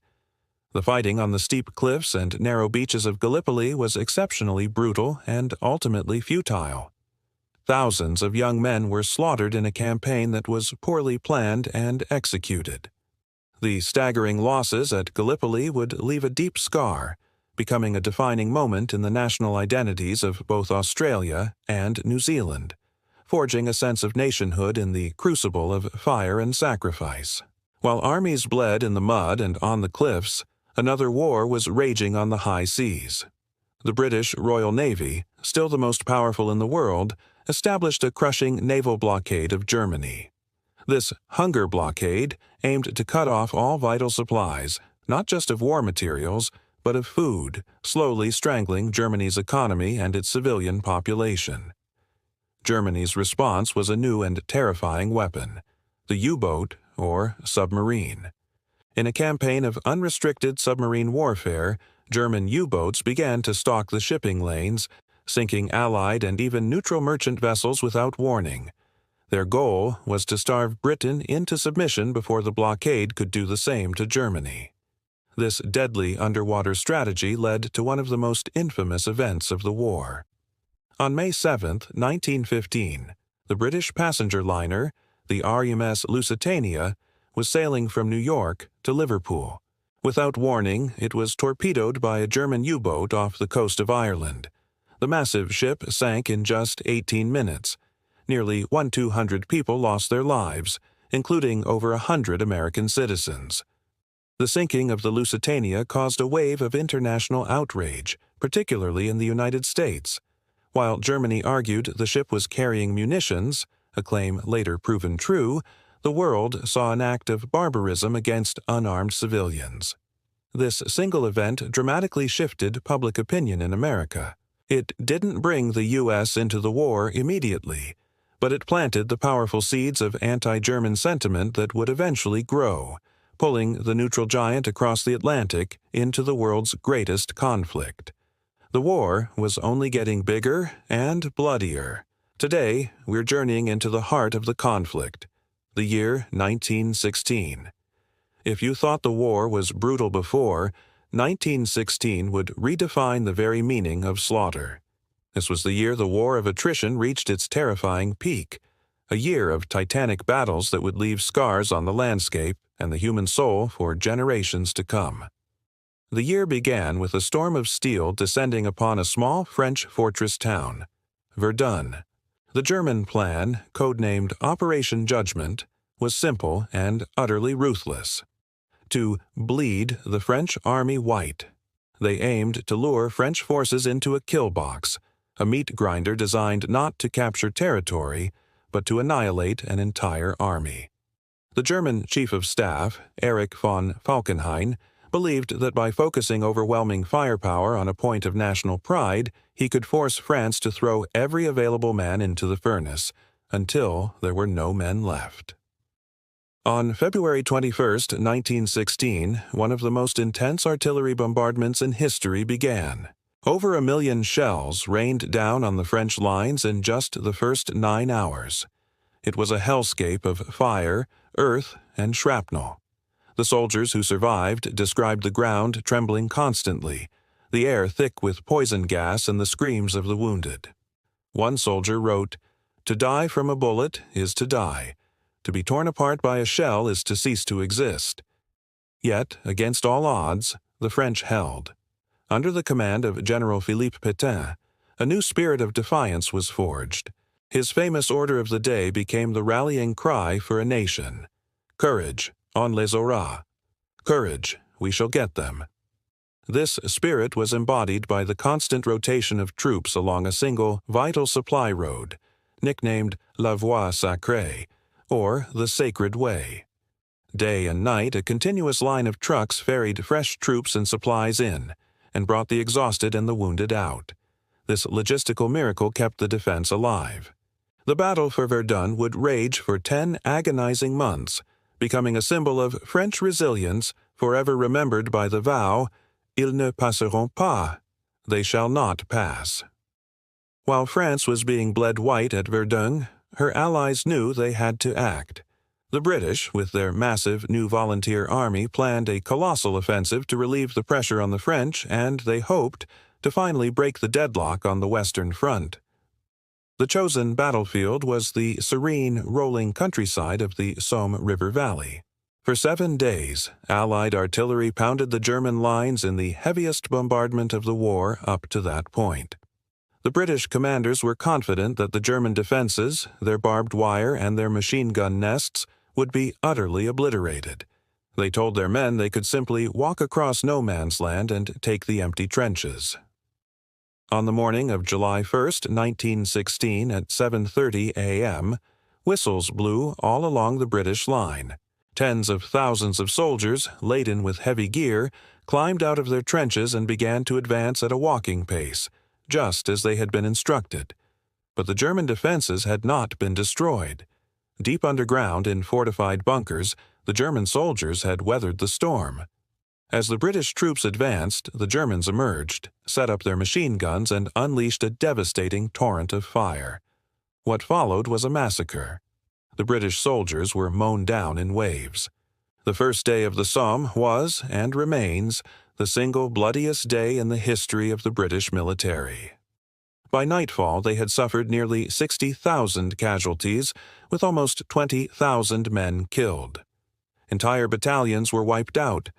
The fighting on the steep cliffs and narrow beaches of Gallipoli was exceptionally brutal and ultimately futile. Thousands of young men were slaughtered in a campaign that was poorly planned and executed. The staggering losses at Gallipoli would leave a deep scar, becoming a defining moment in the national identities of both Australia and New Zealand, forging a sense of nationhood in the crucible of fire and sacrifice. While armies bled in the mud and on the cliffs, another war was raging on the high seas. The British Royal Navy, still the most powerful in the world, established a crushing naval blockade of Germany. This hunger blockade aimed to cut off all vital supplies, not just of war materials, but of food, slowly strangling Germany's economy and its civilian population. Germany's response was a new and terrifying weapon, the U-boat or submarine. In a campaign of unrestricted submarine warfare, German U-boats began to stalk the shipping lanes, sinking Allied and even neutral merchant vessels without warning. Their goal was to starve Britain into submission before the blockade could do the same to Germany. This deadly underwater strategy led to one of the most infamous events of the war. On May 7, 1915, the British passenger liner, the RMS Lusitania, was sailing from New York to Liverpool. Without warning, it was torpedoed by a German U-boat off the coast of Ireland. The massive ship sank in just 18 minutes. Nearly 1,200 people lost their lives, including over 100 American citizens. The sinking of the Lusitania caused a wave of international outrage, particularly in the United States. While Germany argued the ship was carrying munitions, a claim later proven true, the world saw an act of barbarism against unarmed civilians. This single event dramatically shifted public opinion in America. It didn't bring the U.S. into the war immediately, but it planted the powerful seeds of anti-German sentiment that would eventually grow, pulling the neutral giant across the Atlantic into the world's greatest conflict. The war was only getting bigger and bloodier. Today, we're journeying into the heart of the conflict, the year 1916. If you thought the war was brutal before, 1916 would redefine the very meaning of slaughter. This was the year the war of attrition reached its terrifying peak, a year of titanic battles that would leave scars on the landscape and the human soul for generations to come. The year began with a storm of steel descending upon a small French fortress town, Verdun. The German plan, codenamed Operation Judgment, was simple and utterly ruthless. To bleed the French army white. They aimed to lure French forces into a kill box, a meat grinder designed not to capture territory, but to annihilate an entire army. The German Chief of Staff, Erich von Falkenhayn, believed that by focusing overwhelming firepower on a point of national pride, he could force France to throw every available man into the furnace, until there were no men left. On February 21, 1916, one of the most intense artillery bombardments in history began. Over 1 million shells rained down on the French lines in just the first 9 hours. It was a hellscape of fire, earth, and shrapnel. The soldiers who survived described the ground trembling constantly, the air thick with poison gas and the screams of the wounded. One soldier wrote, "To die from a bullet is to die. To be torn apart by a shell is to cease to exist." Yet, against all odds, the French held. Under the command of General Philippe Pétain, a new spirit of defiance was forged. His famous order of the day became the rallying cry for a nation. Courage, on les aura. Courage, we shall get them. This spirit was embodied by the constant rotation of troops along a single, vital supply road, nicknamed La Voie Sacrée, or the Sacred Way. Day and night, a continuous line of trucks ferried fresh troops and supplies in, and brought the exhausted and the wounded out. This logistical miracle kept the defense alive. The battle for Verdun would rage for 10 agonizing months, becoming a symbol of French resilience, forever remembered by the vow, "Ils ne passeront pas," they shall not pass. While France was being bled white at Verdun, her allies knew they had to act. The British, with their massive new volunteer army, planned a colossal offensive to relieve the pressure on the French, and they hoped to finally break the deadlock on the Western Front. The chosen battlefield was the serene, rolling countryside of the Somme River Valley. For 7 days, Allied artillery pounded the German lines in the heaviest bombardment of the war up to that point. The British commanders were confident that the German defenses, their barbed wire, and their machine gun nests would be utterly obliterated. They told their men they could simply walk across no man's land and take the empty trenches. On the morning of July 1st, 1916, at 7:30 a.m., whistles blew all along the British line. Tens of thousands of soldiers, laden with heavy gear, climbed out of their trenches and began to advance at a walking pace, just as they had been instructed. But the German defenses had not been destroyed. Deep underground in fortified bunkers, the German soldiers had weathered the storm. As the British troops advanced, the Germans emerged, set up their machine guns, and unleashed a devastating torrent of fire. What followed was a massacre. The British soldiers were mown down in waves. The first day of the Somme was, and remains, the single bloodiest day in the history of the British military. By nightfall, they had suffered nearly 60,000 casualties, with almost 20,000 men killed. Entire battalions were wiped out.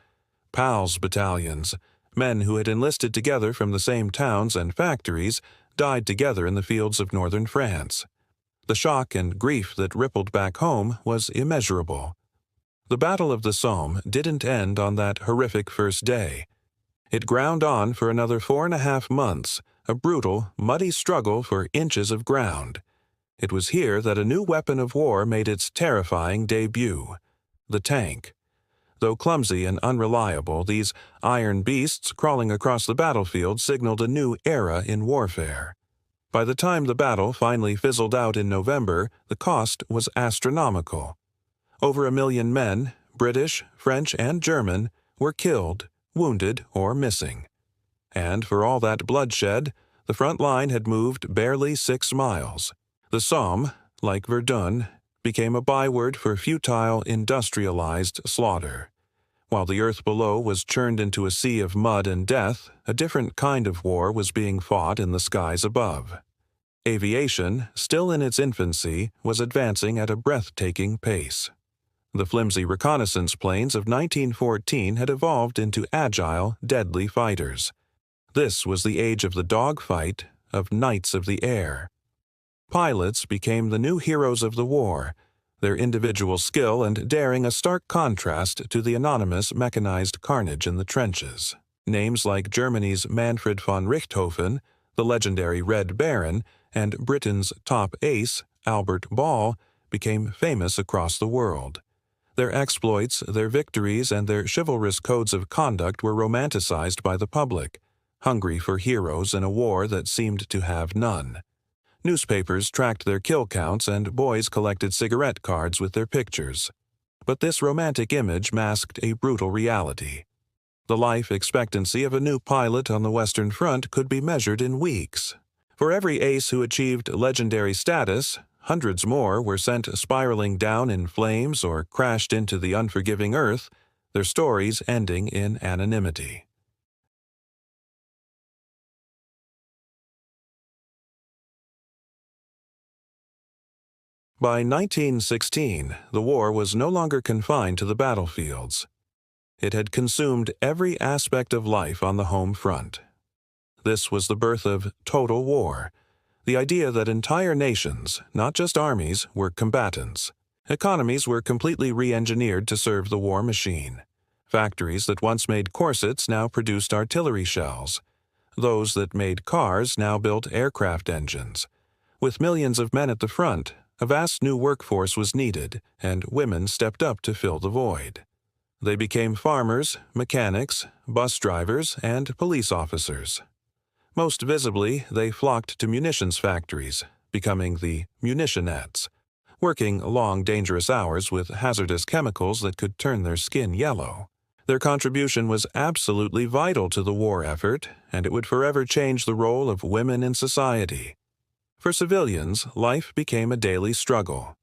PALS battalions, men who had enlisted together from the same towns and factories, died together in the fields of northern France. The shock and grief that rippled back home was immeasurable. The Battle of the Somme didn't end on that horrific first day. It ground on for another 4.5 months, a brutal, muddy struggle for inches of ground. It was here that a new weapon of war made its terrifying debut: the tank. Though clumsy and unreliable, these iron beasts crawling across the battlefield signaled a new era in warfare. By the time the battle finally fizzled out in November, the cost was astronomical. Over 1 million men, British, French, and German, were killed, wounded, or missing. And for all that bloodshed, the front line had moved barely 6 miles. The Somme, like Verdun, became a byword for futile, industrialized slaughter. While the earth below was churned into a sea of mud and death, a different kind of war was being fought in the skies above. Aviation, still in its infancy, was advancing at a breathtaking pace. The flimsy reconnaissance planes of 1914 had evolved into agile, deadly fighters. This was the age of the dogfight, of knights of the air. Pilots became the new heroes of the war, their individual skill and daring a stark contrast to the anonymous mechanized carnage in the trenches. Names like Germany's Manfred von Richthofen, the legendary Red Baron, and Britain's top ace, Albert Ball, became famous across the world. Their exploits, their victories, and their chivalrous codes of conduct were romanticized by the public, hungry for heroes in a war that seemed to have none. Newspapers tracked their kill counts, and boys collected cigarette cards with their pictures. But this romantic image masked a brutal reality. The life expectancy of a new pilot on the Western Front could be measured in weeks. For every ace who achieved legendary status, hundreds more were sent spiraling down in flames or crashed into the unforgiving earth, their stories ending in anonymity. By 1916, the war was no longer confined to the battlefields. It had consumed every aspect of life on the home front. This was the birth of total war, the idea that entire nations, not just armies, were combatants. Economies were completely re-engineered to serve the war machine. Factories that once made corsets now produced artillery shells. Those that made cars now built aircraft engines. With millions of men at the front, a vast new workforce was needed, and women stepped up to fill the void. They became farmers, mechanics, bus drivers, and police officers. Most visibly, they flocked to munitions factories, becoming the munitionettes, working long, dangerous hours with hazardous chemicals that could turn their skin yellow. Their contribution was absolutely vital to the war effort, and it would forever change the role of women in society. For civilians, life became a daily struggle.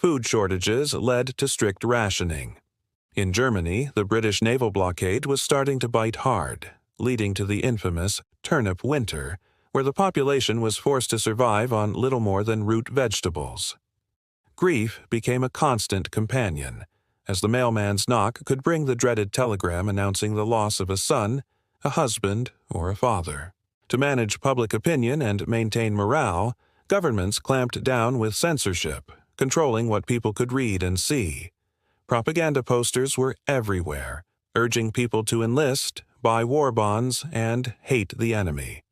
Food shortages led to strict rationing. In Germany, the British naval blockade was starting to bite hard, leading to the infamous turnip winter, where the population was forced to survive on little more than root vegetables. Grief became a constant companion, as the mailman's knock could bring the dreaded telegram announcing the loss of a son, a husband, or a father. To manage public opinion and maintain morale, governments clamped down with censorship, controlling what people could read and see. Propaganda posters were everywhere, urging people to enlist, buy war bonds, and hate the enemy.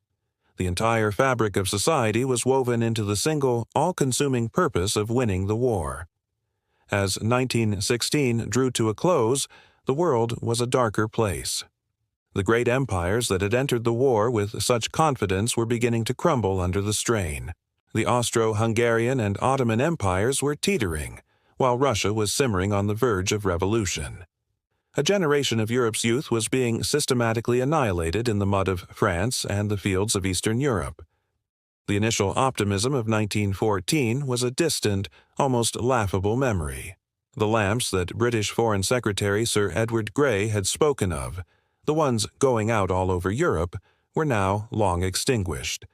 The entire fabric of society was woven into the single, all-consuming purpose of winning the war. As 1916 drew to a close, the world was a darker place. The great empires that had entered the war with such confidence were beginning to crumble under the strain. The Austro-Hungarian and Ottoman empires were teetering, while Russia was simmering on the verge of revolution. A generation of Europe's youth was being systematically annihilated in the mud of France and the fields of Eastern Europe. The initial optimism of 1914 was a distant, almost laughable memory. The lamps that British Foreign Secretary Sir Edward Grey had spoken of, the ones going out all over Europe, were now long extinguished.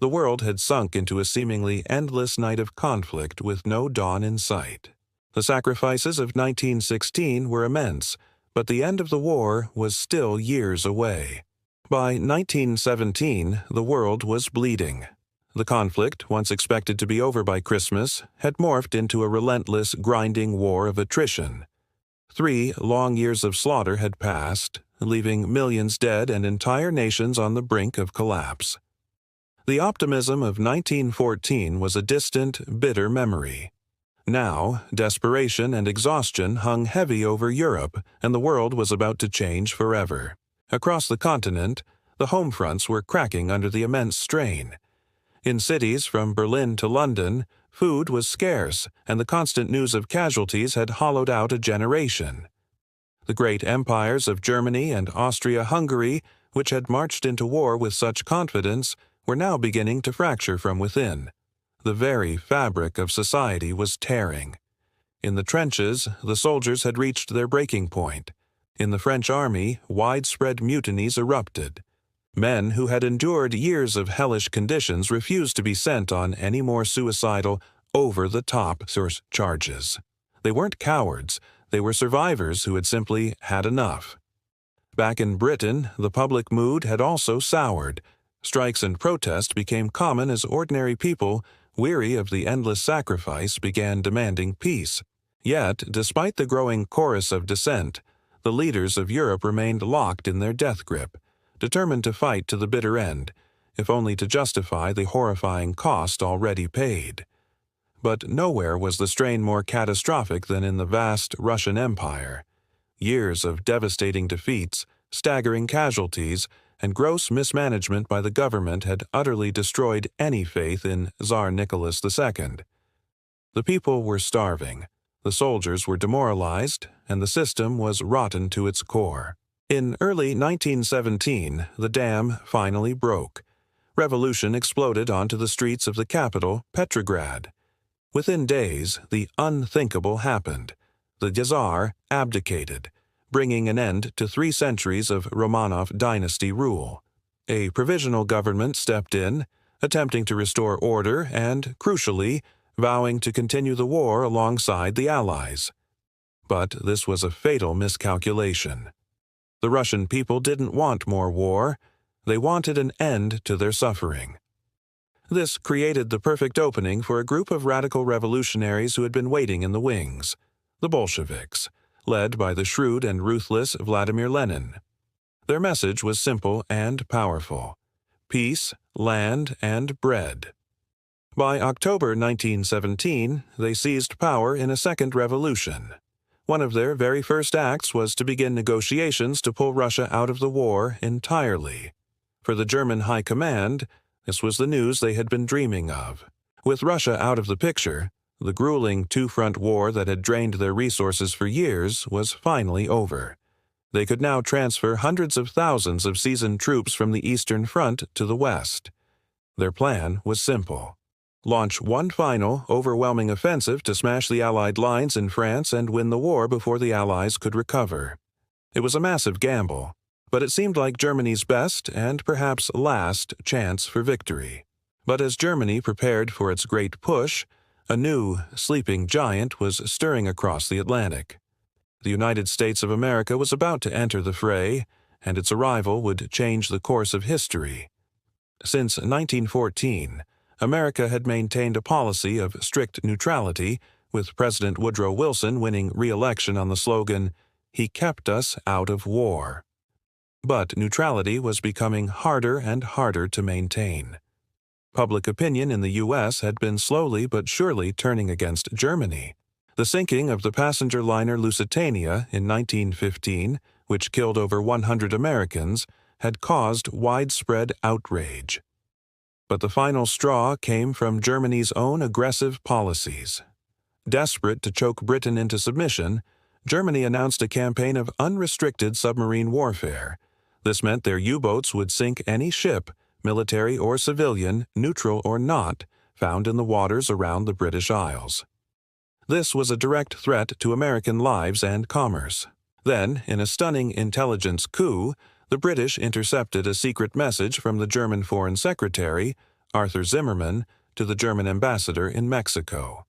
The world had sunk into a seemingly endless night of conflict with no dawn in sight. The sacrifices of 1916 were immense, but the end of the war was still years away. By 1917, the world was bleeding. The conflict, once expected to be over by Christmas, had morphed into a relentless, grinding war of attrition. 3 long years of slaughter had passed, leaving millions dead and entire nations on the brink of collapse. The optimism of 1914 was a distant, bitter memory. Now, desperation and exhaustion hung heavy over Europe, and the world was about to change forever. Across the continent, the home fronts were cracking under the immense strain. In cities from Berlin to London, food was scarce, and the constant news of casualties had hollowed out a generation. The great empires of Germany and Austria-Hungary, which had marched into war with such confidence, were now beginning to fracture from within. The very fabric of society was tearing. In the trenches, the soldiers had reached their breaking point. In the French army, widespread mutinies erupted. Men who had endured years of hellish conditions refused to be sent on any more suicidal, over-the-top charges. They weren't cowards, they were survivors who had simply had enough. Back in Britain, the public mood had also soured. Strikes and protest became common as ordinary people, weary of the endless sacrifice, began demanding peace. Yet, despite the growing chorus of dissent, the leaders of Europe remained locked in their death grip, determined to fight to the bitter end, if only to justify the horrifying cost already paid. But nowhere was the strain more catastrophic than in the vast Russian Empire. Years of devastating defeats, staggering casualties, and gross mismanagement by the government had utterly destroyed any faith in Tsar Nicholas II. The people were starving, the soldiers were demoralized, and the system was rotten to its core. In early 1917, the dam finally broke. Revolution exploded onto the streets of the capital, Petrograd. Within days, the unthinkable happened. The Tsar abdicated, bringing an end to 3 centuries of Romanov dynasty rule. A provisional government stepped in, attempting to restore order and, crucially, vowing to continue the war alongside the Allies. But this was a fatal miscalculation. The Russian people didn't want more war. They wanted an end to their suffering. This created the perfect opening for a group of radical revolutionaries who had been waiting in the wings, the Bolsheviks, led by the shrewd and ruthless Vladimir Lenin. Their message was simple and powerful: peace, land, and bread. By October 1917, they seized power in a second revolution. One of their very first acts was to begin negotiations to pull Russia out of the war entirely. For the German High Command, this was the news they had been dreaming of. With Russia out of the picture, the grueling 2-front war that had drained their resources for years was finally over. They could now transfer hundreds of thousands of seasoned troops from the Eastern Front to the West. Their plan was simple: launch one final, overwhelming offensive to smash the Allied lines in France and win the war before the Allies could recover. It was a massive gamble, but it seemed like Germany's best and perhaps last chance for victory. But as Germany prepared for its great push, a new, sleeping giant was stirring across the Atlantic. The United States of America was about to enter the fray, and its arrival would change the course of history. Since 1914, America had maintained a policy of strict neutrality, with President Woodrow Wilson winning re-election on the slogan, "He kept us out of war." But neutrality was becoming harder and harder to maintain. Public opinion in the U.S. had been slowly but surely turning against Germany. The sinking of the passenger liner Lusitania in 1915, which killed over 100 Americans, had caused widespread outrage. But the final straw came from Germany's own aggressive policies. Desperate to choke Britain into submission, Germany announced a campaign of unrestricted submarine warfare. This meant their U-boats would sink any ship, military or civilian, neutral or not, found in the waters around the British Isles. This was a direct threat to American lives and commerce. Then, in a stunning intelligence coup, the British intercepted a secret message from the German Foreign Secretary, Arthur Zimmermann, to the German ambassador in Mexico.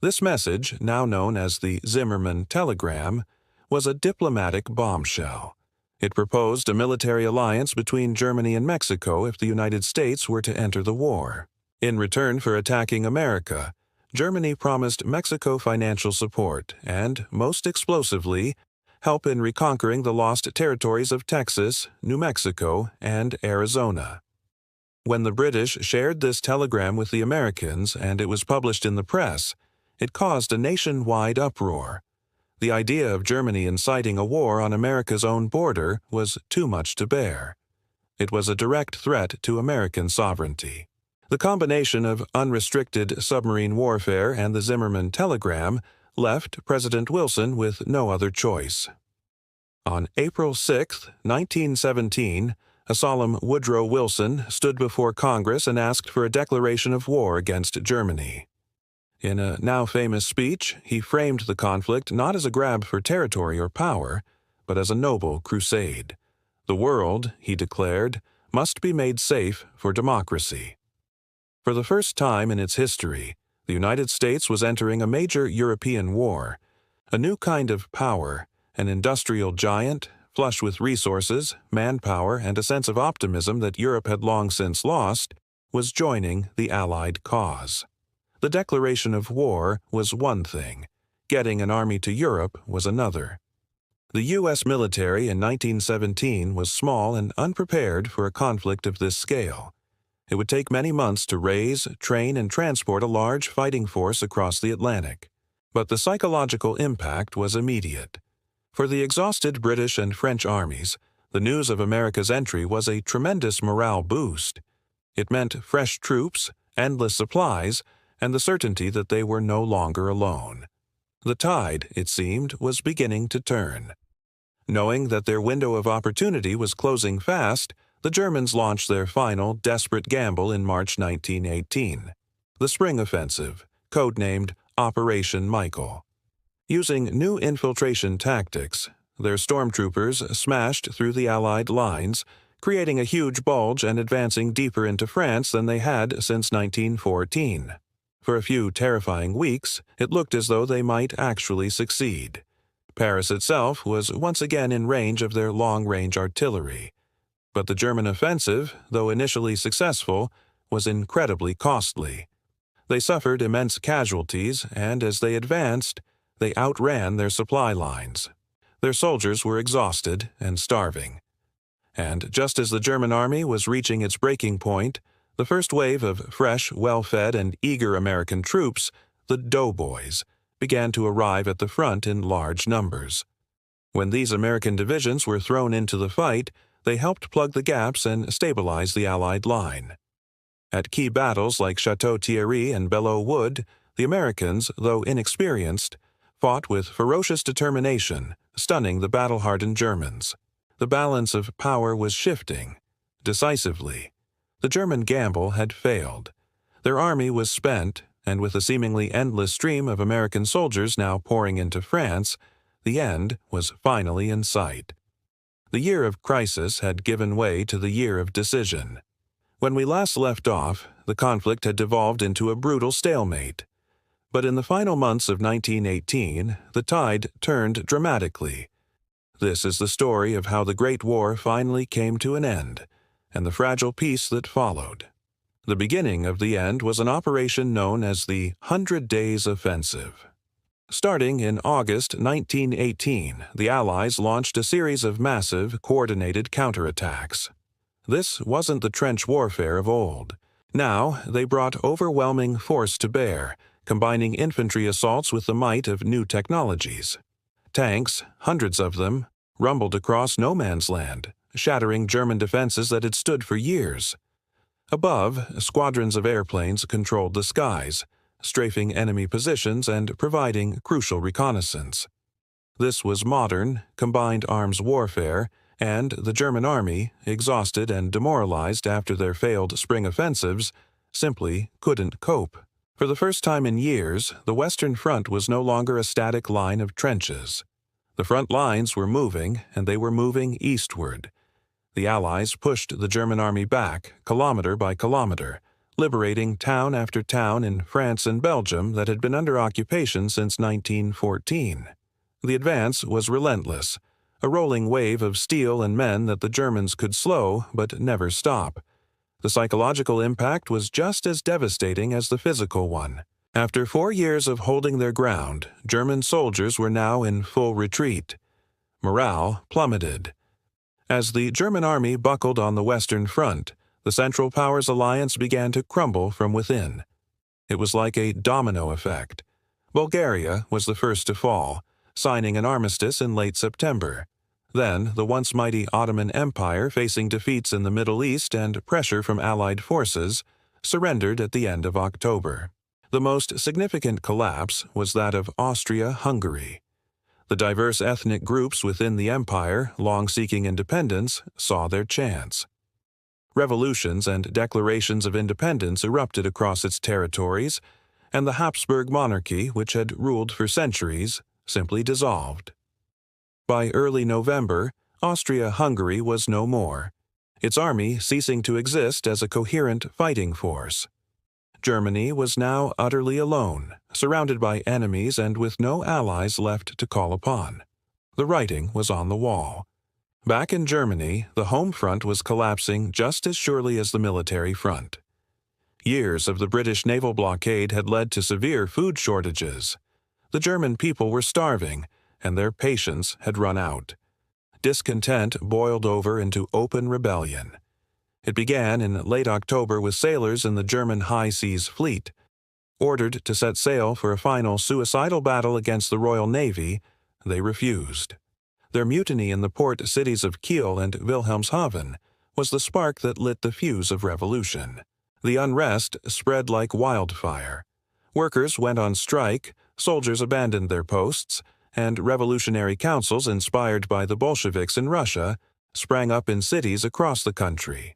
This message, now known as the Zimmermann Telegram, was a diplomatic bombshell. It proposed a military alliance between Germany and Mexico if the United States were to enter the war. In return for attacking America, Germany promised Mexico financial support and, most explosively, help in reconquering the lost territories of Texas, New Mexico, and Arizona. When the British shared this telegram with the Americans and it was published in the press, it caused a nationwide uproar. The idea of Germany inciting a war on America's own border was too much to bear. It was a direct threat to American sovereignty. The combination of unrestricted submarine warfare and the Zimmermann Telegram left President Wilson with no other choice. On April 6, 1917, a solemn Woodrow Wilson stood before Congress and asked for a declaration of war against Germany. In a now-famous speech, he framed the conflict not as a grab for territory or power, but as a noble crusade. The world, he declared, must be made safe for democracy. For the first time in its history, the United States was entering a major European war. A new kind of power, an industrial giant, flush with resources, manpower, and a sense of optimism that Europe had long since lost, was joining the Allied cause. The declaration of war was one thing. Getting an army to Europe was another. The U.S. military in 1917 was small and unprepared for a conflict of this scale. It would take many months to raise, train, and transport a large fighting force across the Atlantic. But the psychological impact was immediate. For the exhausted British and French armies, the news of America's entry was a tremendous morale boost. It meant fresh troops, endless supplies, and the certainty that they were no longer alone. The tide, it seemed, was beginning to turn. Knowing that their window of opportunity was closing fast, the Germans launched their final, desperate gamble in March 1918, the Spring Offensive, codenamed Operation Michael. Using new infiltration tactics, their stormtroopers smashed through the Allied lines, creating a huge bulge and advancing deeper into France than they had since 1914. For a few terrifying weeks, it looked as though they might actually succeed. Paris itself was once again in range of their long-range artillery. But the German offensive, though initially successful, was incredibly costly. They suffered immense casualties, and as they advanced, they outran their supply lines. Their soldiers were exhausted and starving. And just as the German army was reaching its breaking point, the first wave of fresh, well-fed, and eager American troops, the doughboys, began to arrive at the front in large numbers. When these American divisions were thrown into the fight, they helped plug the gaps and stabilize the Allied line. At key battles like Château-Thierry and Belleau Wood, the Americans, though inexperienced, fought with ferocious determination, stunning the battle-hardened Germans. The balance of power was shifting. Decisively, the German gamble had failed. Their army was spent, and with a seemingly endless stream of American soldiers now pouring into France, the end was finally in sight. The year of crisis had given way to the year of decision. When we last left off, the conflict had devolved into a brutal stalemate. But in the final months of 1918, the tide turned dramatically. This is the story of how the Great War finally came to an end, and the fragile peace that followed. The beginning of the end was an operation known as the 100 Days Offensive. Starting in August 1918, the Allies launched a series of massive, coordinated counterattacks. This wasn't the trench warfare of old. Now, they brought overwhelming force to bear, combining infantry assaults with the might of new technologies. Tanks, hundreds of them, rumbled across no man's land, shattering German defenses that had stood for years. Above, squadrons of airplanes controlled the skies, strafing enemy positions and providing crucial reconnaissance. This was modern, combined arms warfare, and the German army, exhausted and demoralized after their failed spring offensives, simply couldn't cope. For the first time in years, the Western Front was no longer a static line of trenches. The front lines were moving, and they were moving eastward. The Allies pushed the German army back, kilometer by kilometer, liberating town after town in France and Belgium that had been under occupation since 1914. The advance was relentless, a rolling wave of steel and men that the Germans could slow but never stop. The psychological impact was just as devastating as the physical one. After 4 years of holding their ground, German soldiers were now in full retreat. Morale plummeted. As the German army buckled on the Western Front, the Central Powers alliance began to crumble from within. It was like a domino effect. Bulgaria was the first to fall, signing an armistice in late September. Then, the once mighty Ottoman Empire, facing defeats in the Middle East and pressure from Allied forces, surrendered at the end of October. The most significant collapse was that of Austria-Hungary. The diverse ethnic groups within the empire, long seeking independence, saw their chance. Revolutions and declarations of independence erupted across its territories, and the Habsburg monarchy, which had ruled for centuries, simply dissolved. By early November, Austria-Hungary was no more, its army ceasing to exist as a coherent fighting force. Germany was now utterly alone, surrounded by enemies and with no allies left to call upon. The writing was on the wall. Back in Germany, the home front was collapsing just as surely as the military front. Years of the British naval blockade had led to severe food shortages. The German people were starving, and their patience had run out. Discontent boiled over into open rebellion. It began in late October with sailors in the German High Seas Fleet. Ordered to set sail for a final suicidal battle against the Royal Navy, they refused. Their mutiny in the port cities of Kiel and Wilhelmshaven was the spark that lit the fuse of revolution. The unrest spread like wildfire. Workers went on strike, soldiers abandoned their posts, and revolutionary councils inspired by the Bolsheviks in Russia sprang up in cities across the country.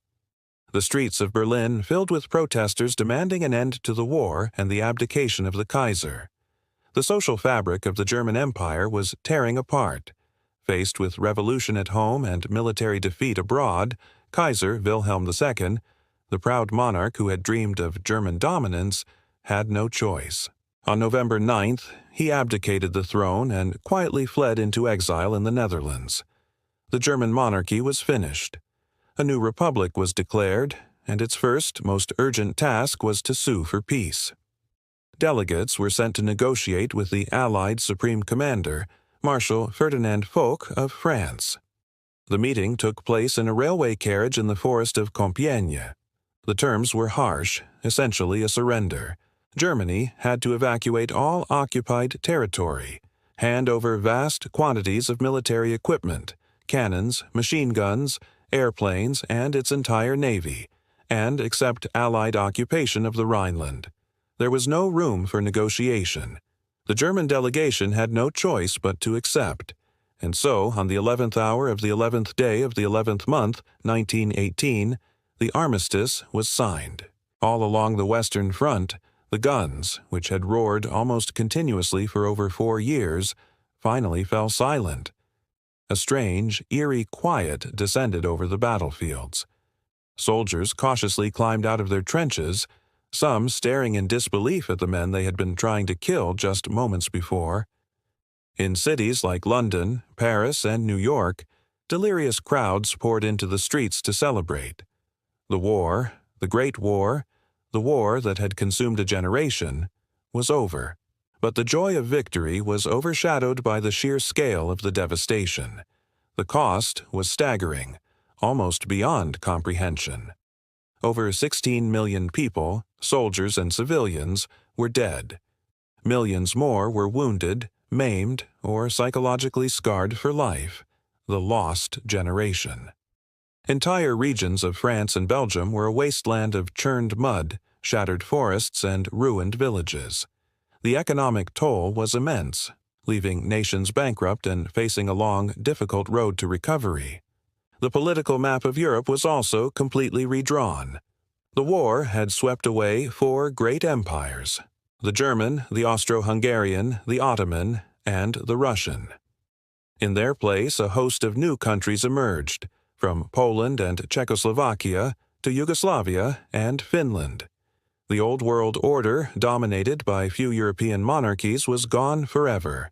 The streets of Berlin filled with protesters demanding an end to the war and the abdication of the Kaiser. The social fabric of the German Empire was tearing apart. Faced with revolution at home and military defeat abroad, Kaiser Wilhelm II, the proud monarch who had dreamed of German dominance, had no choice. On November 9th, he abdicated the throne and quietly fled into exile in the Netherlands. The German monarchy was finished. A new republic was declared, and its first, most urgent task was to sue for peace. Delegates were sent to negotiate with the Allied Supreme Commander, Marshal Ferdinand Foch of France. The meeting took place in a railway carriage in the forest of Compiègne. The terms were harsh, essentially a surrender. Germany had to evacuate all occupied territory, hand over vast quantities of military equipment, cannons, machine guns, airplanes, and its entire navy, and accept Allied occupation of the Rhineland. There was no room for negotiation. The German delegation had no choice but to accept, and so, on the 11th hour of the 11th day of the 11th month, 1918, the armistice was signed. All along the Western Front, the guns, which had roared almost continuously for over 4 years, finally fell silent. A strange, eerie quiet descended over the battlefields. Soldiers cautiously climbed out of their trenches, some staring in disbelief at the men they had been trying to kill just moments before. In cities like London, Paris, and New York, delirious crowds poured into the streets to celebrate. The war, the Great War, the war that had consumed a generation, was over. But the joy of victory was overshadowed by the sheer scale of the devastation. The cost was staggering, almost beyond comprehension. Over 16 million people, soldiers and civilians, were dead. Millions more were wounded, maimed, or psychologically scarred for life. The lost generation. Entire regions of France and Belgium were a wasteland of churned mud, shattered forests, and ruined villages. The economic toll was immense, leaving nations bankrupt and facing a long, difficult road to recovery. The political map of Europe was also completely redrawn. The war had swept away 4 great empires: the German, the Austro-Hungarian, the Ottoman, and the Russian. In their place, a host of new countries emerged, from Poland and Czechoslovakia to Yugoslavia and Finland. The old world order, dominated by few European monarchies, was gone forever.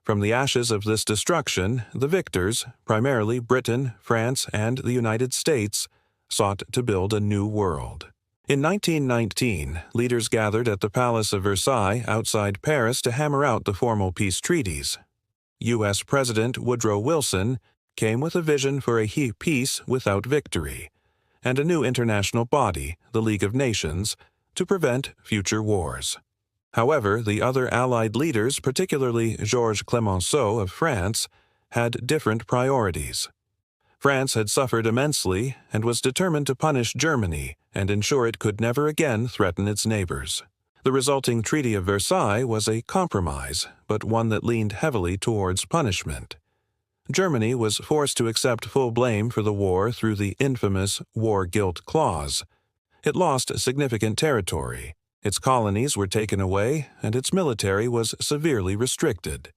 From the ashes of this destruction, the victors, primarily Britain, France, and the United States, sought to build a new world. In 1919, leaders gathered at the Palace of Versailles outside Paris to hammer out the formal peace treaties. U.S. President Woodrow Wilson came with a vision for a peace without victory, and a new international body, the League of Nations, to prevent future wars. However, the other Allied leaders, particularly Georges Clemenceau of France, had different priorities. France had suffered immensely and was determined to punish Germany and ensure it could never again threaten its neighbors. The resulting Treaty of Versailles was a compromise, but one that leaned heavily towards punishment. Germany was forced to accept full blame for the war through the infamous War Guilt Clause. It lost significant territory, its colonies were taken away, and its military was severely restricted.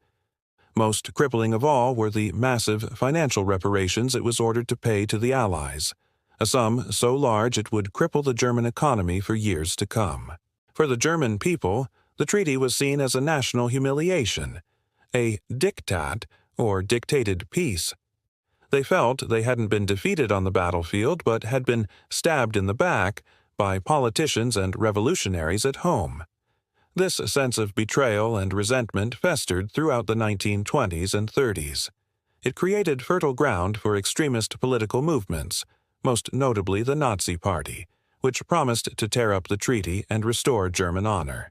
Most crippling of all were the massive financial reparations it was ordered to pay to the Allies, a sum so large it would cripple the German economy for years to come. For the German people, the treaty was seen as a national humiliation, a diktat, or dictated peace. They felt they hadn't been defeated on the battlefield, but had been stabbed in the back by politicians and revolutionaries at home. This sense of betrayal and resentment festered throughout the 1920s and 30s. It created fertile ground for extremist political movements, most notably the Nazi Party, which promised to tear up the treaty and restore German honor.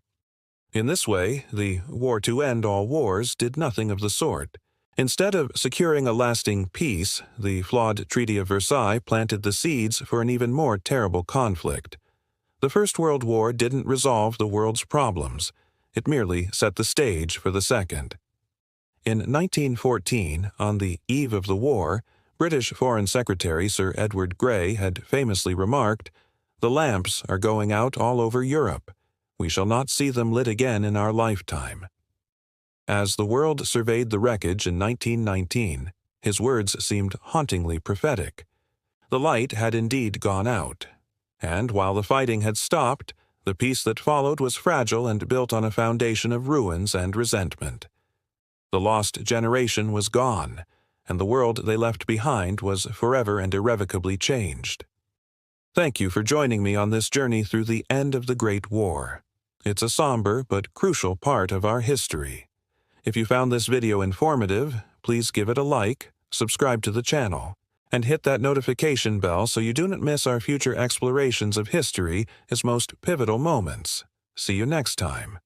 In this way, the war to end all wars did nothing of the sort. Instead of securing a lasting peace, the flawed Treaty of Versailles planted the seeds for an even more terrible conflict. The First World War didn't resolve the world's problems. It merely set the stage for the Second. In 1914, on the eve of the war, British Foreign Secretary Sir Edward Grey had famously remarked, "The lamps are going out all over Europe. We shall not see them lit again in our lifetime." As the world surveyed the wreckage in 1919, his words seemed hauntingly prophetic. The light had indeed gone out, and while the fighting had stopped, the peace that followed was fragile and built on a foundation of ruins and resentment. The lost generation was gone, and the world they left behind was forever and irrevocably changed. Thank you for joining me on this journey through the end of the Great War. It's a somber but crucial part of our history. If you found this video informative, please give it a like, subscribe to the channel, and hit that notification bell so you do not miss our future explorations of history, its most pivotal moments. See you next time.